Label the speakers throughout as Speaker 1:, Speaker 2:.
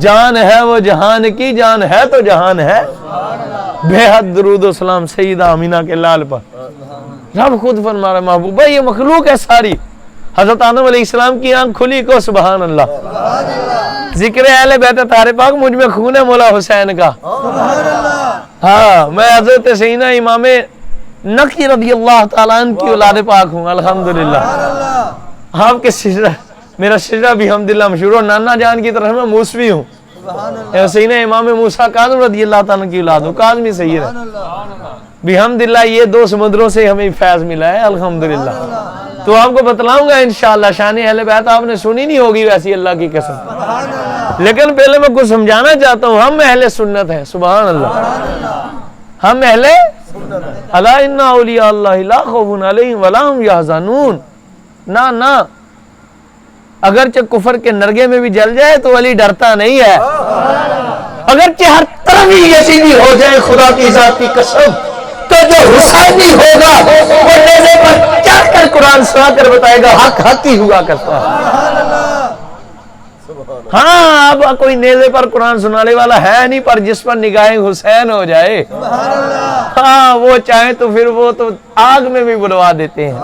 Speaker 1: جان ہے وہ جہان کی، جان ہے تو جہان ہے، بے حد درود و سلام سیدہ آمینہ کے لال پر۔ رب خود فرما رہا ہے محبوبہ یہ مخلوق ہے ساری، حضرت آدم علیہ السلام کی آنکھ کھلی کو سبحان اللہ، ذکر اہل بیت طاہر پاک مجھ میں خون ہے مولا حسین کا، ہاں میں حضرت سیدنا امام نقی رضی اللہ تعالیٰ عنہ کی اولاد پاک ہوں الحمدللہ۔ آپ کے شجرہ، میرا شجرہ بھی الحمدللہ مشہور، اور نانا جان کی طرف میں موسوی ہوں، سیدنا امام موسیٰ کاظم رضی اللہ تعالیٰ کی اولاد ہوں، کاظمی سید ہے بحمدللہ۔ یہ دو سمندروں سے ہمیں فیض ملا ہے الحمدللہ۔ تو آپ کو بتلاؤں گا انشاءاللہ شان اہل بیت آپ نے سنی نہیں ہوگی ویسی اللہ کی قسم، لیکن پہلے میں کچھ سمجھانا چاہتا ہوں، ہم اہل سنت ہیں سبحان اللہ، ہم اہل الا ان اولیاء اللہ لا خوف علیہم ولا هم یحزنون، نہ اگرچہ کفر کے نرگے میں بھی جل جائے تو ولی ڈرتا نہیں ہے، اگرچہ ہر طرف ہی یزیدی ہو جائے خدا کی ذات کی قسم، تو جو حسینی ہوگا وہ نیزے پر چڑھ کر قرآن سنا کر بتائے گا حق حق ہی ہوا کرتا ہے۔ ہاں اب کوئی نیزے پر قرآن سنانے والا ہے نہیں، پر جس پر نگاہ حسین ہو جائے ہاں وہ چاہے تو پھر وہ تو آگ میں بھی بلوا دیتے ہیں۔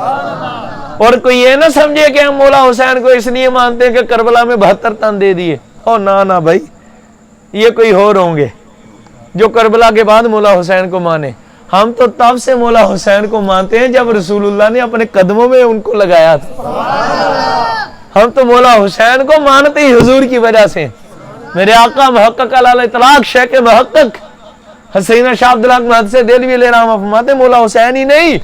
Speaker 1: اور کوئی یہ نہ سمجھے کہ ہم مولا حسین کو اس لیے مانتے ہیں کہ کربلا میں 72 تن دے دیے، او نہ بھائی، یہ کوئی اور ہوں گے جو کربلا کے بعد مولا حسین کو مانے، ہم تو تب سے مولا حسین کو مانتے ہیں جب رسول اللہ نے اپنے قدموں میں ان کو لگایا تھا، ہم تو مولا حسین کو مانتے ہی حضور کی وجہ سے۔ میرے آقا محقق علی اطلاق شیخ محقق حسین شاہ عبدالحق محدث دہلوی علیہ الرحمہ فرماتے مولا حسین ہی نہیں،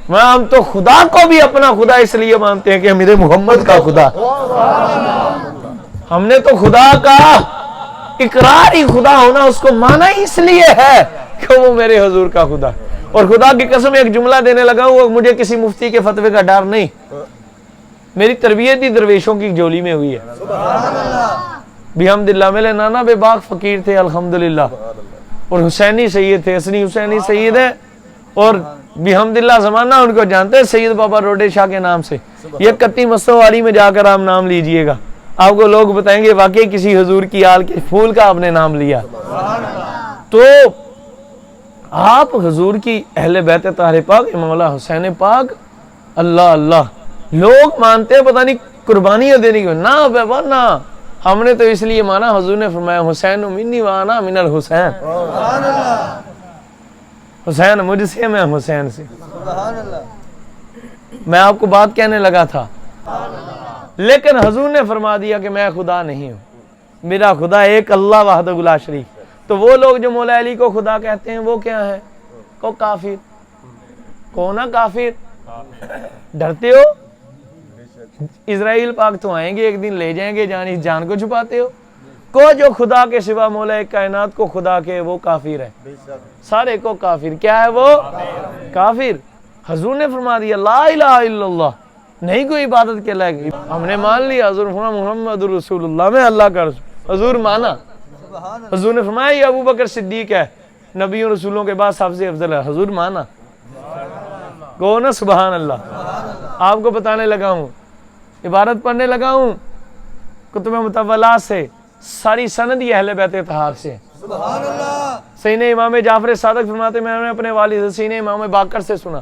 Speaker 1: ہم تو خدا کو بھی اپنا خدا اس لیے مانتے ہیں کہ میرے محمد کا خدا، ہم نے تو خدا کا اقرار ہی خدا ہونا اس کو مانا ہی اس لیے ہے کہ وہ میرے حضور کا خدا۔ اور خدا کی قسم ایک جملہ دینے لگا ہوں، مجھے کسی مفتی کے فتوے کا ڈر نہیں، میری تربیت ہی درویشوں کی جولی میں ہوئی ہے بحمدللہ۔ میرے نانا بے باک فقیر تھے الحمدللہ، اور حسینی سید تھے، حسنی حسینی سید ہے، اور بحمدللہ زمانہ ان کو جانتے ہیں سید بابا روڈے شاہ کے نام سے۔ یہ کتی مستوالی میں جا کر آپ نام لیجئے گا، آپ کو لوگ بتائیں گے واقعی کسی حضور کی آل کے پھول کا آپ نے نام لیا۔ تو آپ حضور کی اہل بیت طاہر پاک امام اللہ حسین پاک، اللہ اللہ لوگ مانتے ہیں پتہ نہیں قربانیاں دینے کی، نہ بابا نہ، ہم نے تو اس لیے مانا حضور نے فرمایا حسین منی وانا من الحسین، حسین مجھ سے میں حسین سے۔ میں آپ کو بات کہنے لگا تھا لیکن حضور نے فرما دیا کہ میں خدا نہیں ہوں، میرا خدا ایک اللہ وحدہ لا شریک۔ تو وہ لوگ جو مولا علی کو خدا کہتے ہیں وہ کیا ہے؟ کو کافر، کون ہے کافر؟ ڈرتے ہو؟ اسرائیل پاک تو آئیں گے ایک دن لے جائیں گے جان، اس جان کو چھپاتے ہو؟ کو جو خدا کے سوا مولا کائنات کو خدا کے وہ کافر ہے، سارے کو کافر، کیا ہے وہ؟ کافر۔ حضور نے فرما دیا لا الہ الا اللہ، نہیں کوئی عبادت کے لائق، ہم نے مان لیا حضور فرما محمد رسول اللہ، میں اللہ کا رسول، حضور مانا۔ حضور نے فرمایا یہ ابو بکر صدیق ہے، نبیوں رسولوں کے بعد سب سے افضل ہے، حضور مانا۔ کون ہے؟ سبحان اللہ۔ آپ کو بتانے لگا ہوں، عبارت پڑھنے لگا ہوں کتب متولات سے، ساری سند یہ اہل بیت طاہر سے۔ سبحان اللہ۔ سیدنا امام جعفر صادق فرماتے میں نے اپنے والد سیدنا امام باقر سے سنا،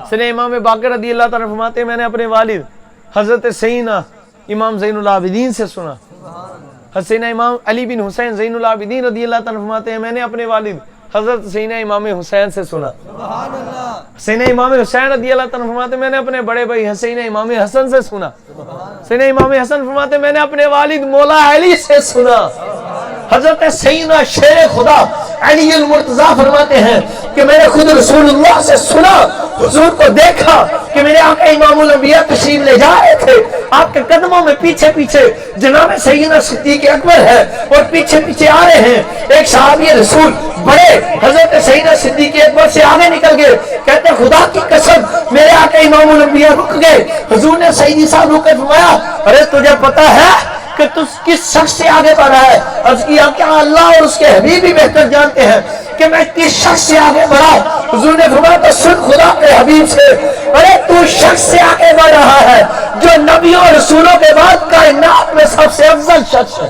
Speaker 1: سیدنا امام باقر رضی اللہ تعالیٰ فرماتے میں نے اپنے والد حضرت سیدنا امام زین العابدین سے سنا، سیدنا امام علی بن حسین زین العابدین رضی اللہ تعالیٰ فرماتے ہیں میں نے اپنے والد حضرت سیدنا امام حسین سے سنا، سیدنا امام حسین رضی اللہ تعالیٰ فرماتے میں نے اپنے بڑے بھائی سیدنا امام حسن سے سنا، سیدنا امام حسن فرماتے میں نے اپنے والد مولا علی سے سنا، حضرت سیدنا شیر خدا علی المرتضیٰ فرماتے ہیں کہ میں نے خود رسول اللہ سے سنا، حضور کو دیکھا کہ میرے آقا امام الانبیاء تشریف لے جا رہے تھے، آپ کے قدموں میں پیچھے پیچھے جناب سیدنا صدیق اکبر ہے اور پیچھے پیچھے آ رہے ہیں، ایک صحابی رسول بڑے حضرت سیدنا صدیق اکبر سے آگے نکل گئے، کہتے ہیں خدا کی قسم میرے آقا امام الانبیاء رک گئے، حضور نے سیدی صاحب رک کے فرمایا ارے تجھے پتا ہے کہ تو کس شخص سے آگے بڑھ رہا ہے؟ عرض کیا کہ اللہ اور اس کے حبیب بھی بہتر جانتے ہیں کہ میں کس شخص سے آگے بڑھا۔ حضور نے فرمایا تو سن خدا کے حبیب سے، ارے تو شخص سے آگے بڑھ رہا ہے جو نبیوں اور رسولوں کے بعد کائنات میں سب سے افضل شخص ہے۔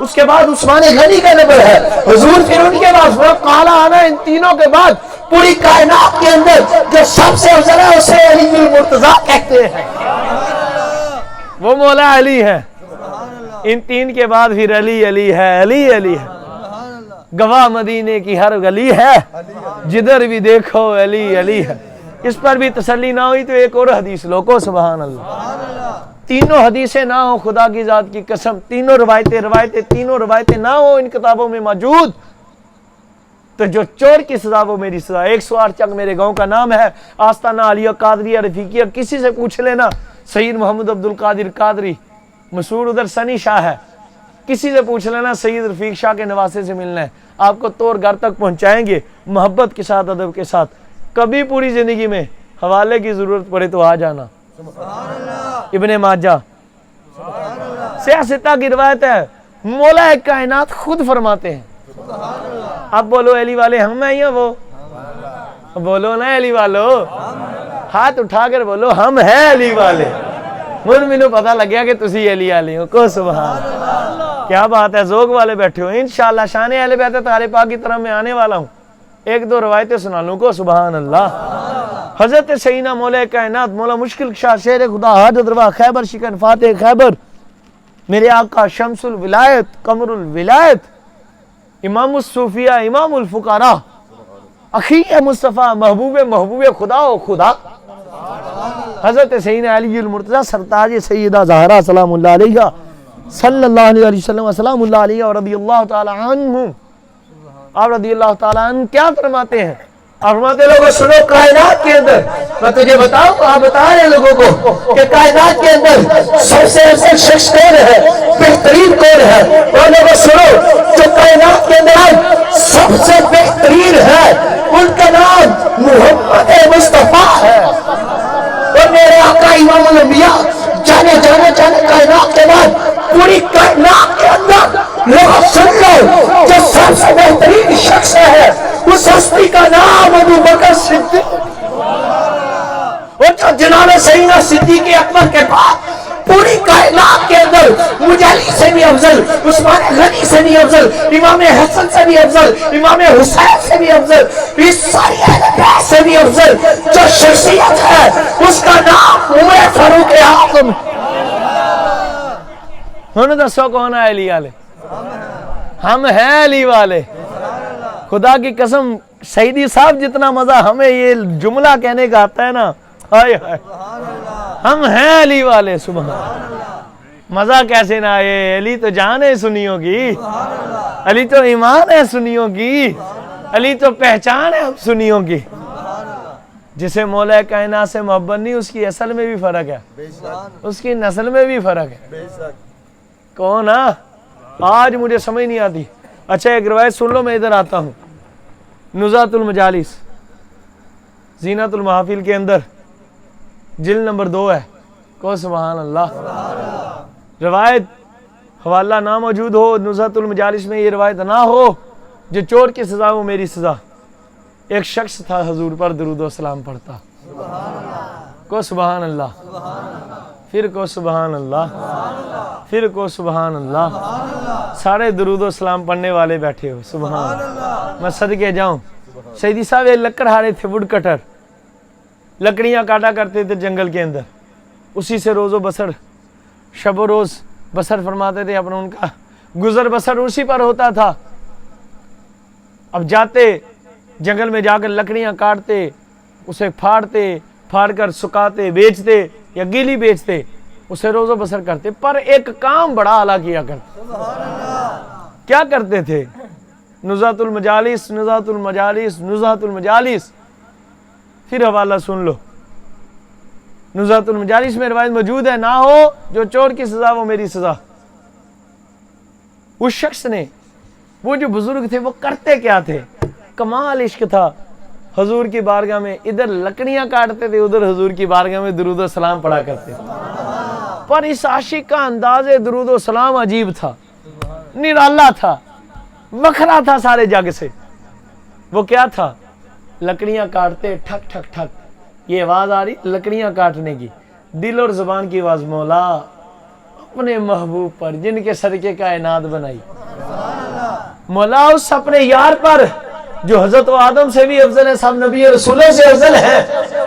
Speaker 1: اس کے بعد عثمان غنی کا نمبر ہے، حضور پھر ان کے بعد وہ کالا آنا، ان تینوں کے بعد پوری کائنات کے اندر جو سب سے افضل ہے اسے علی المرتضیٰ کہتے ہیں، وہ مولا علی ہے۔ ان تین کے بعد پھر علی علی ہے، علی علی ہے، گواہ مدینے کی ہر گلی ہے، جدھر بھی دیکھو علی علی ہے۔ اس پر بھی تسلی نہ ہوئی تو ایک اور حدیث لوگو، سبحان اللہ، تینوں حدیثیں نہ ہو خدا کی ذات کی قسم، تینوں روایتیں نہ ہو ان کتابوں میں موجود، تو جو چور کی سزا وہ میری سزا۔ 108 چک میرے گاؤں کا نام ہے، آستانہ علیہ قادریہ رفیقیہ، کسی سے پوچھ لینا، سید محمد عبد القادر قادری، مسعود ادھر سنی شاہ ہے، کسی سے پوچھ لینا سید رفیق شاہ کے نواسے سے ملنا ہے، آپ کو طور گھر تک پہنچائیں گے، محبت کے ساتھ، ادب کے ساتھ۔ کبھی پوری زندگی میں حوالے کی ضرورت پڑے تو آ جانا۔ ابن ماجہ سیاستہ کی روایت ہے، مولا کائنات خود فرماتے ہیں، اب بولو علی والے ہم ہیں یا وہ؟ بولو نا علی والو، ہاتھ اٹھا کر بولو ہم ہیں علی والے۔ مینوں پتہ لگ گیا کہ تسی علی والے ہو، کو سبحان اللہ، کیا بات ہے، ذوق والے بیٹھے ہو۔ انشاءاللہ شان اہل بیت طاہر پاک کی طرف میں آنے والا ہوں، ایک دو روایتیں سنا لوں، کو سبحان اللہ۔ حضرت سیدنا مولا کائنات مولا مشکل کشا شیر خدا حاجت روا خیبر شکن فاتح خیبر، میرے آقا شمس الولایت قمر الولایت امام الصوفیہ امام الفقراء اخی مصطفیٰ محبوب خدا و خدا حضرت سیدنا علی المرتضیٰ سرتاج سیدہ زہرا سلام اللہ علیہ صلی اللہ علیہ وسلم وسلام اللہ علیہ اور رضی اللہ تعالی عنہ۔ آپ رضی اللہ تعالی عنہ کیا فرماتے ہیں؟ آپ فرماتے لوگوں سنو، کائنات کے اندر میں تجھے بتاؤں، آپ بتا رہے لوگوں کو کہ کائنات کے اندر سب سے افضل شخص کون ہے، بہترین کون ہے؟ اور لوگوں سنو، جو کائنات کے اندر سب سے بہترین ہے ان کا نام محمد مصطفیٰ ہے، اور میرے آقا امام الانبیاء جانے کائنات کے بعد پوری کائنات کے اندر لوگ سن لو، جو سب سے بہترین شخص ہے اس ہستی کا نام ابو بکر صدیق، اور جو جناب سیدنا صدیق اکبر کے بعد پوری کائنات کے اندر مجالی سے بھی افضل، عثمان غنی سے بھی افضل، امام حسن سے بھی افضل، امام حسین سے بھی افضل، اس ساری اہل بیت سے بھی افضل جو شخصیت ہے اس کا نام عمر فاروق اعظم۔ انہوں نے دسو کون ہے علی والے؟ ہم ہیں علی والے۔ خدا کی قسم سیدی صاحب جتنا مزہ ہمیں یہ جملہ کہنے کا آتا ہے نا، ہائے ہائے، ہم ہیں علی والے، سبحان اللہ۔ مزہ کیسے نہ آئے، علی تو جان ہے سنیوں کی، علی تو ایمان ہے سنیوں کی، علی تو پہچان ہے سنیوں کی۔ جسے مولا کائنات سے محبت نہیں اس کی اصل میں بھی فرق ہے، اس کی نسل میں بھی فرق ہے۔ کون ہے؟ آج مجھے سمجھ نہیں آتی۔ اچھا ایک روایت سن لو، میں ادھر آتا ہوں، نزہۃ المجالس زینت المحافل کے اندر جلد نمبر 2 ہے، کو سبحان اللہ۔ روایت حوالہ نہ موجود ہو نزہۃ المجالس میں، یہ روایت نہ ہو، جو چور کی سزا وہ میری سزا۔ ایک شخص تھا حضور پر درود و سلام پڑھتا، کو سبحان اللہ، پھر کو سبحان اللہ، پھر کو سبحان اللہ۔ سارے درود و سلام پڑھنے والے بیٹھے ہو، سبحان اللہ۔ میں صدقے جاؤں، سیدی صاحب ایک لکڑہارے تھے، وڈ کٹر، لکڑیاں کاٹا کرتے تھے جنگل کے اندر، اسی سے روز و بسر، شب و روز بسر فرماتے تھے اپنا، ان کا گزر بسر اسی پر ہوتا تھا۔ اب جاتے جنگل میں جا کر لکڑیاں کاٹتے، اسے پھاڑ کر سکاتے، بیچتے یا گیلی بیچتے، اسے روز و بسر کرتے، پر ایک کام بڑا اعلیٰ کیا کرتے۔ کیا کرتے تھے؟ نزہۃ المجالس، نزہۃ المجالس، نزہۃ المجالس۔ پھر حوالہ سن لو، نزہۃ المجالس میں روایت موجود ہے، نہ ہو جو چور کی سزا وہ میری سزا۔ اس شخص نے، وہ جو بزرگ تھے، وہ کرتے کیا تھے؟ کمال عشق تھا حضور کی بارگاہ میں، ادھر لکڑیاں کاٹتے تھے، ادھر حضور کی بارگاہ میں درود و سلام پڑھا کرتے تھے۔ پر اس عاشق کا انداز درود و سلام عجیب تھا، نرالا تھا، وکھرا تھا سارے جگ سے۔ وہ کیا تھا؟ لکڑیاں کاٹتے، ٹھک ٹھک ٹھک، یہ آواز آ رہی لکڑیاں کاٹنے کی، دل اور زبان کی آواز، مولا اپنے محبوب پر جن کے صدقے کائنات بنائی. مولا اس اپنے یار پر جو حضرت آدم سے بھی افضل ہے, سب نبی رسولوں سے افضل ہے,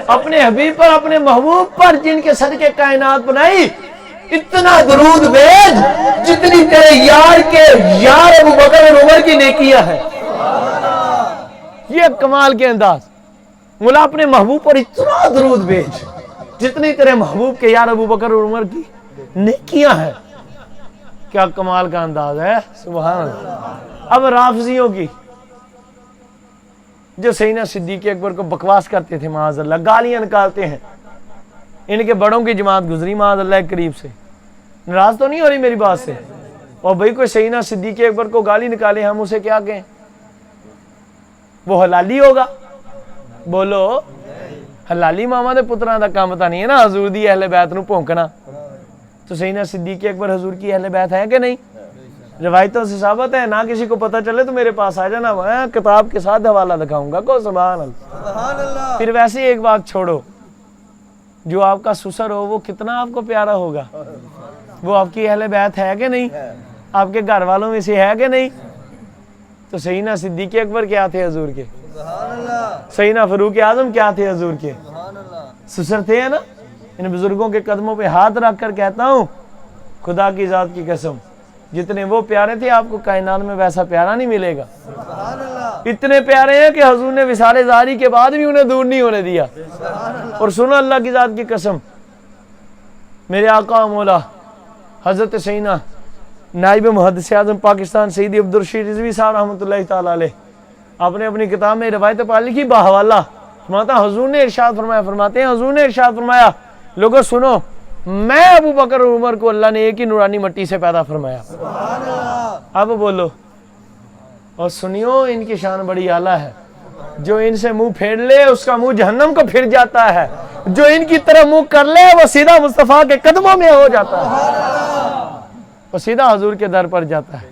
Speaker 1: اپنے حبیب پر, اپنے محبوب پر جن کے صدقے کائنات بنائی, اتنا درود بھیج جتنی تیرے یار کے یار ابو بکر اور عمر کی نیکیاں ہے. یہ کمال کے انداز. مولا اپنے محبوب پر اتنا درود بھیج جتنی تیرے محبوب کے یار ابو بکر اور عمر کی نیکیاں ہیں. کیا کمال کا انداز ہے, سبحان اللہ. اب رافضیوں کی جو سیدنا صدیق اکبر کو بکواس کرتے تھے, معاذ اللہ گالیاں نکالتے ہیں, ان کے بڑوں کی جماعت گزری معاذ اللہ قریب سے, ناراض تو نہیں ہو رہی میری بات سے؟ اور بھائی کوئی سیدنا صدیق اکبر کو گالی نکالے, ہم اسے کیا کہیں؟ وہ حلالی ہوگا؟ بولو, حلالی ماما دے پتراں دا کام تا نہیں ہے نا حضور دی اہل بیت نو پونکنا. تو سیدنا صدیق اکبر حضور کی اہل بیت ہے کہ نہیں؟ روایتوں سے ثابت ہے. نہ کسی کو پتہ چلے تو میرے پاس آ جانا, میں کتاب کے ساتھ حوالہ دکھاؤں گا. کو سبحان اللہ. پھر ویسے ایک بات چھوڑو, جو آپ کا سسر ہو وہ کتنا آپ کو پیارا ہوگا, وہ آپ کی اہل بیت ہے کہ نہیں؟ آپ کے گھر والوں میں سے ہے کہ نہیں؟ تو سیدنا صدیق اکبر کیا تھے حضور کے؟ سیدنا فاروق اعظم کیا تھے حضور کے؟ سسر تھے نا. ان بزرگوں کے قدموں پہ ہاتھ رکھ کر کہتا ہوں خدا کی ذات کی قسم, جتنے وہ پیارے تھے آپ کو کائنات میں ویسا پیارا نہیں ملے گا. اتنے پیارے ہیں کہ حضور نے وصال ظاہری کے بعد بھی انہیں دور نہیں ہونے دیا. اور سنو اللہ کی ذات کی قسم, میرے آقا مولا حضرت سیدنا نائب محدث اعظم پاکستان سیدی عبدالرشید رضوی صاحب رحمۃ اللہ تعالی علیہ, آپ نے اپنی کتاب میں روایت پاک لکھی باحوالہ, فرماتا حضور نے ارشاد فرمایا, فرماتے ہیں حضور نے ارشاد فرمایا, لوگوں سنو, میں ابو بکر اور عمر کو اللہ نے ایک ہی نورانی مٹی سے پیدا فرمایا. اب بولو اور سنیو, ان کی شان بڑی اعلیٰ ہے. جو ان سے منہ پھیر لے اس کا منہ جہنم کو پھر جاتا ہے, جو ان کی طرف منہ کر لے وہ سیدھا مصطفیٰ کے قدموں میں ہو جاتا ہے, وہ سیدھا حضور کے در پر جاتا ہے.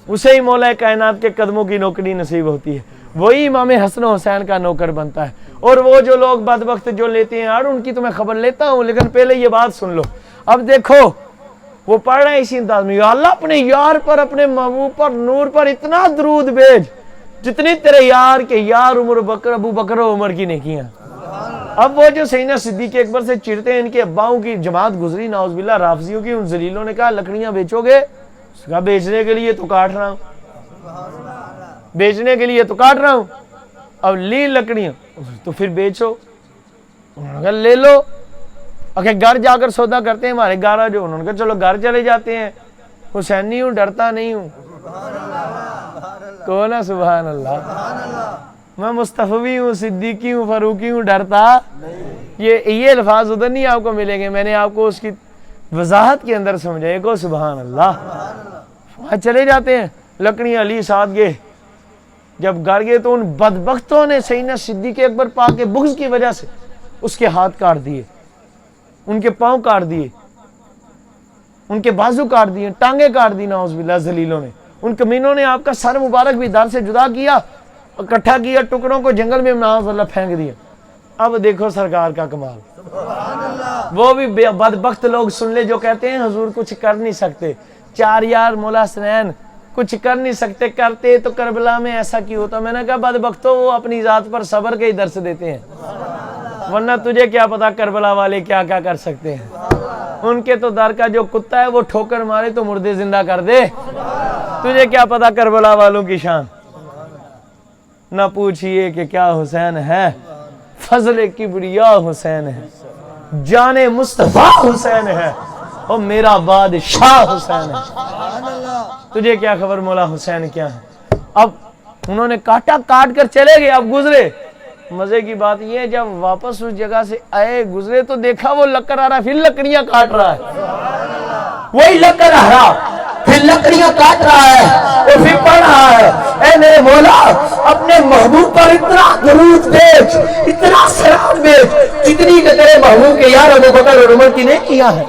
Speaker 1: اسے ہی مولا کائنات کے قدموں کی نوکری نصیب ہوتی ہے, وہی امام حسن و حسین کا نوکر بنتا ہے. اور وہ جو لوگ بدبخت جو لیتے ہیں یار, ان کی تو میں خبر لیتا ہوں, لیکن پہلے یہ بات سن لو. اب دیکھو وہ پڑھ رہے ہیں اسی انداز میں, یا اللہ اپنے یار پر, اپنے محبوب پر, نور پر اتنا درود بھیج جتنی تیرے یار کے یار عمر بکر ابو بکر و عمر کی نیکیاں. اب وہ جو سیدنا صدیق اکبر سے چڑھتے ہیں, ان کے اباؤں کی جماعت گزری نعوذ باللہ رافضیوں کی, ان ذلیلوں نے کہا لکڑیاں بیچو گے؟ اس کا بیچنے کے لیے تو کاٹ رہا ہوں, بیچنے کے لیے تو کاٹ رہا ہوں. اب لی لکڑیاں تو پھر بیچو, انہوں نے کہا لے لو. اگر گھر جا کر سودا کرتے ہیں, ہمارے گھر آ جو, انہوں نے کہا چلو گھر چلے جاتے ہیں. حسینی ہوں, ڈرتا نہیں ہوں. کون ہے سبحان اللہ؟ میں مصطفی ہوں, صدیقی ہوں, فاروقی ہوں, ڈرتا یہ الفاظ ادھر نہیں آپ کو ملیں گے, میں نے آپ کو اس کی وضاحت کے اندر سمجھائے کو سبحان اللہ. وہاں چلے جاتے ہیں, لکڑیاں لی ساتھ گئے. جب گھر گئے تو ان بدبختوں نے سیدنا صدیق اکبر پاک کے بغض کی وجہ سے اس کے ہاتھ کاٹ دیے, ان کے پاؤں کاٹ دیے, ان کے بازو کاٹ دیے, ٹانگیں کاٹ دی نعوذ باللہ ذلیلوں نے. ان کمینوں نے آپ کا سر مبارک بھی در سے جدا کیا, اکٹھا کیا, ٹکڑوں کو جنگل میں نعوذ باللہ پھینک دیا. اب دیکھو سرکار کا کمال. وہ بھی بدبخت لوگ سن لے جو کہتے ہیں حضور کچھ کر نہیں سکتے, چار یار مولا حسنین کچھ کر نہیں سکتے, کرتے تو کربلا میں ایسا کیوں ہوتا. میں نے کہا بدبختوں, وہ اپنی ذات پر صبر کے ہی درس دیتے ہیں, ورنہ تجھے کیا پتا کربلا والے کیا کیا کر سکتے ہیں. ان کے تو در کا جو کتا ہے وہ ٹھوکر مارے تو مردے زندہ کر دے. تجھے کیا پتا کربلا والوں کی شان. نہ پوچھئے کہ کیا حسین ہے, فضل کبریا حسین ہے, جان مصطفیٰ حسین ہے, اور میرا بادشاہ حسین ہے. تجھے کیا خبر مولا حسین کیا ہے. اب انہوں نے کاٹا, کاٹ کر چلے گئے. اب گزرے, مزے کی بات یہ ہے جب واپس اس جگہ سے آئے گزرے تو دیکھا وہ لکڑ آ رہا ہے, پھر لکڑیاں کاٹ رہا ہے. وہی لکڑ آ رہا, پھر لکڑیاں کاٹ رہا ہے, اور پھر پڑھ رہا ہے اے میرے مولا اپنے محبوب پر اتنا درود بھیج, اتنا سلام بھیج جتنی کہ تیرے محبوب کے یار ابو بکر اور عمر کی نے کیا ہے.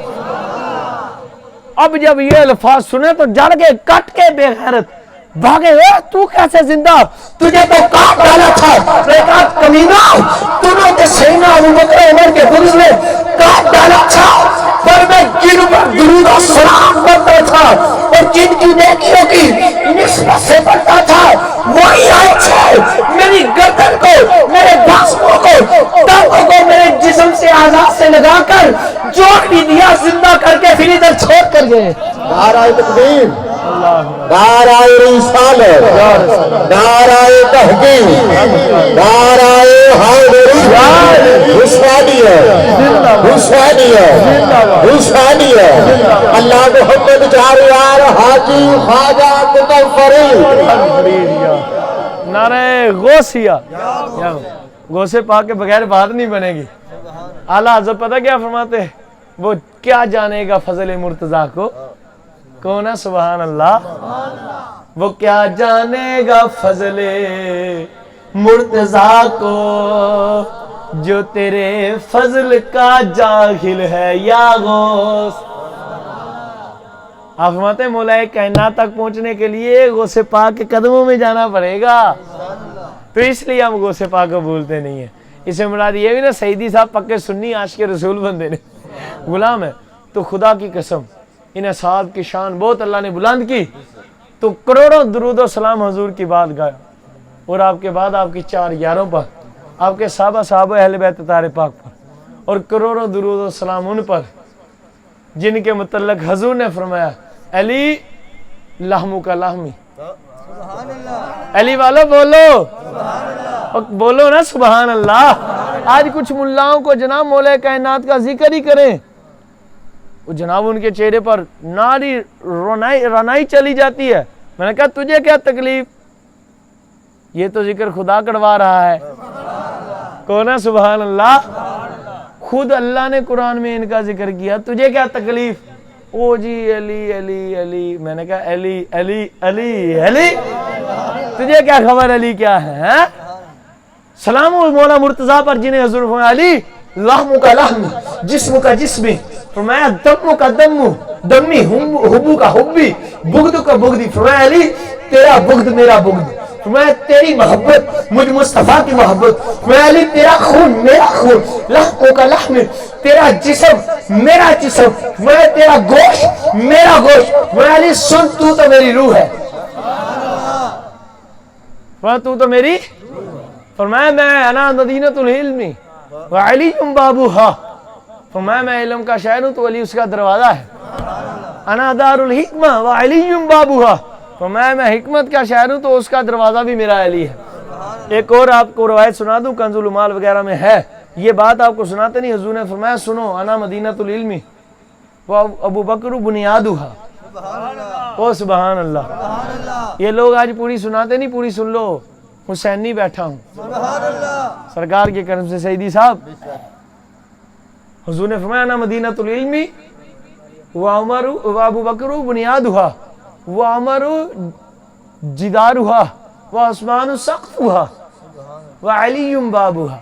Speaker 1: اب جب یہ الفاظ سنے تو جڑ کے کٹ کے بے غیرت بھاگے. تو کیسے زندہ, تجھے تو کاٹ ڈالا تھا. میں کہا کمینہ, تنہوں نے سیدنا ابو بکر عمر کے بغض میں کاٹ ڈالا تھا,
Speaker 2: اور میں جن پر درود و سلام پڑھتا تھا اور جن کی نیکیوں کی نسبت سے پڑھتا تھا وہی آج ہے میری گردن کو, میرے بازوؤں کو, ٹانگوں کو میرے جسم سے آزاد سے لگا کر جوڑ بھی دیا, زندہ کر کے پھر ادھر چھوڑ کر گئے.
Speaker 3: نعرہ تکبیر, نعرہ رسالت, نعرہ تحقیق, نعرہ حیدری, حسینیت, حسینیت, حسینیت. اللہ محمد چاریار حاجی خواجہ قطب فرید.
Speaker 1: نعرہ غوثیہ. غوث پاک کے بغیر بات نہیں بنے گی. اعلیٰ حضرت پتہ کیا فرماتے ہیں, وہ کیا جانے گا فضل مرتضیٰ کو, کون ہے سبحان اللہ, وہ کیا جانے گا فضل مرتضیٰ کو جو تیرے فضل کا جاہل ہے یا غوث. آپ فرماتے ہیں مولا کائنات تک پہنچنے کے لیے غوث پاک کے قدموں میں جانا پڑے گا, تو اس لیے ہم غوث پاک کو بھولتے نہیں ہیں. اسے مراد یہ بھی نا سیدی صاحب پکے سنی عاشق رسول بندے نے غلام ہے, تو خدا کی قسم ان اصحاب کی شان بہت اللہ نے بلند کی, تو کروڑوں درود و سلام حضور کی بات گایا, اور آپ کے بعد آپ کی 4 یاروں پر, آپ کے صحابہ اہل بیت طاہر پاک پر, اور کروڑوں درود و سلام ان پر جن کے متعلق حضور نے فرمایا علی لحمو کا لحمی. علی والو بولو, بولو نا سبحان اللہ. آج کچھ ملاؤں کو جناب مولا کائنات کا ذکر ہی کریں, وہ جناب ان کے چہرے پر ناری رونائی چلی جاتی ہے. میں نے کہا تجھے کیا تکلیف, یہ تو ذکر خدا کروا رہا ہے. کون ہے سبحان اللہ, خود اللہ نے قرآن میں ان کا ذکر کیا, تجھے کیا تکلیف. او جی علی علی علی. میں نے کہا علی علی علی علی, تجھے کیا خبر علی کیا ہے. سلام مولا مرتضیٰ پر جنہیں حضور فرمایا علی لحم کا لحم, جسم کا جسمی, فرمایا دم کا دم دمی, حبو کا حبی, بغد کا بغدی. فرمایا علی تیرا بغد میرا بغد, فرمایا تیری محبت مجھ مصطفیٰ کی محبت. فرمایا علی تیرا خون میرا خون, لحم کا لحم, تیرا جسم میرا جسم, فرمایا تیرا گوشت میرا گوشت. فرمایا علی سن تو میری روح ہے, فرمایا تو میری. فرمایا میں انا مدینۃ العلم وعلی بابوہا, فرمایا میں علم کا شہر ہوں تو علی اس کا دروازہ ہے. انا دار الحکمہ وعلی بابوہا, فرمایا میں حکمت کا شہر ہوں تو اس کا دروازہ بھی میرا علی ہے. ایک اور آپ کو روایت سنا دوں, کنز العمال وغیرہ میں ہے, یہ بات آپ کو سناتے نہیں. حضور نے فرمایا سنو, انا مدینۃ العلم ابو بکر بنیادھا. او سبحان اللہ. یہ لوگ آج پوری سناتے نہیں, پوری سن لو. حسینی بیٹھا ہوں سرکار کے کرم سے سیدی صاحب. حضور نے فرمایا انا مدینۃ العلم وعمر وابو بکر بنیادھا وعمر جدارھا وعثمان سقفھا وعلی بابھا.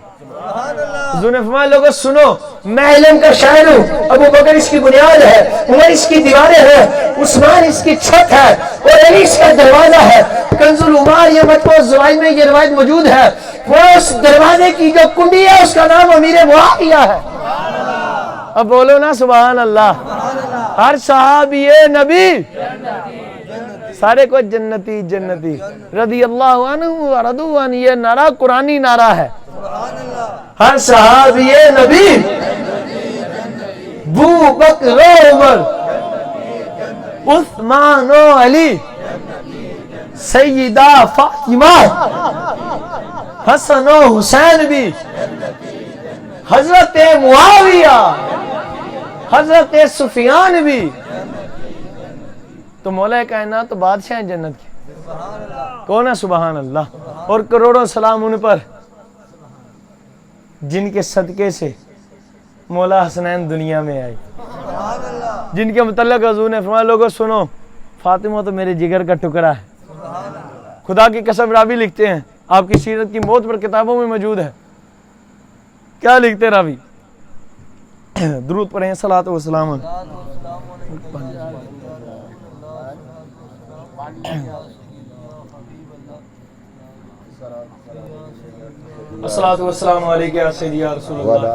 Speaker 1: حضور نے فرمایا لوگوں سنو, میں علم کا شاعر ہوں, ابو بکر اس کی بنیاد ہے, عمر اس کی دیواریں ہیں, عثمان اس کی چھت ہے, اور علی اس کا دروازہ ہے. کنز العمال یہ مجموع الزوائد میں یہ روایت موجود ہے, وہ اس دروازے کی جو کنڈی ہے اس کا نام امیر معاویہ ہے. اب بولو نا سبحان اللہ. ہر صحابی نبی سارے کو جنتی جنتی رضی اللہ عنہ ورضوا عنہ, یہ نعرہ قرآنی نعرہ ہے. ہر صحابی نبی بو بکر عمر عثمان و علی سیدہ فاطمہ حسن و حسین بھی, حضرت معاویہ, حضرت سفیان بھی. تو مولا کائنات تو بادشاہ ہیں جنت کے, کون ہے سبحان اللہ. اور کروڑوں سلام ان پر جن کے صدقے سے مولا حسنین دنیا میں آئی, جن کے متعلق حضور نے فرمایا لوگوں سنو, فاطمہ تو میرے جگر کا ٹکڑا ہے. خدا کی قسم راوی لکھتے ہیں, آپ کی سیرت کی موت پر کتابوں میں موجود ہے. کیا لکھتے راوی, درود پڑھیں صلاۃ و سلام. الصلاۃ والسلام علیکہ یا سیدی یا رسول اللہ.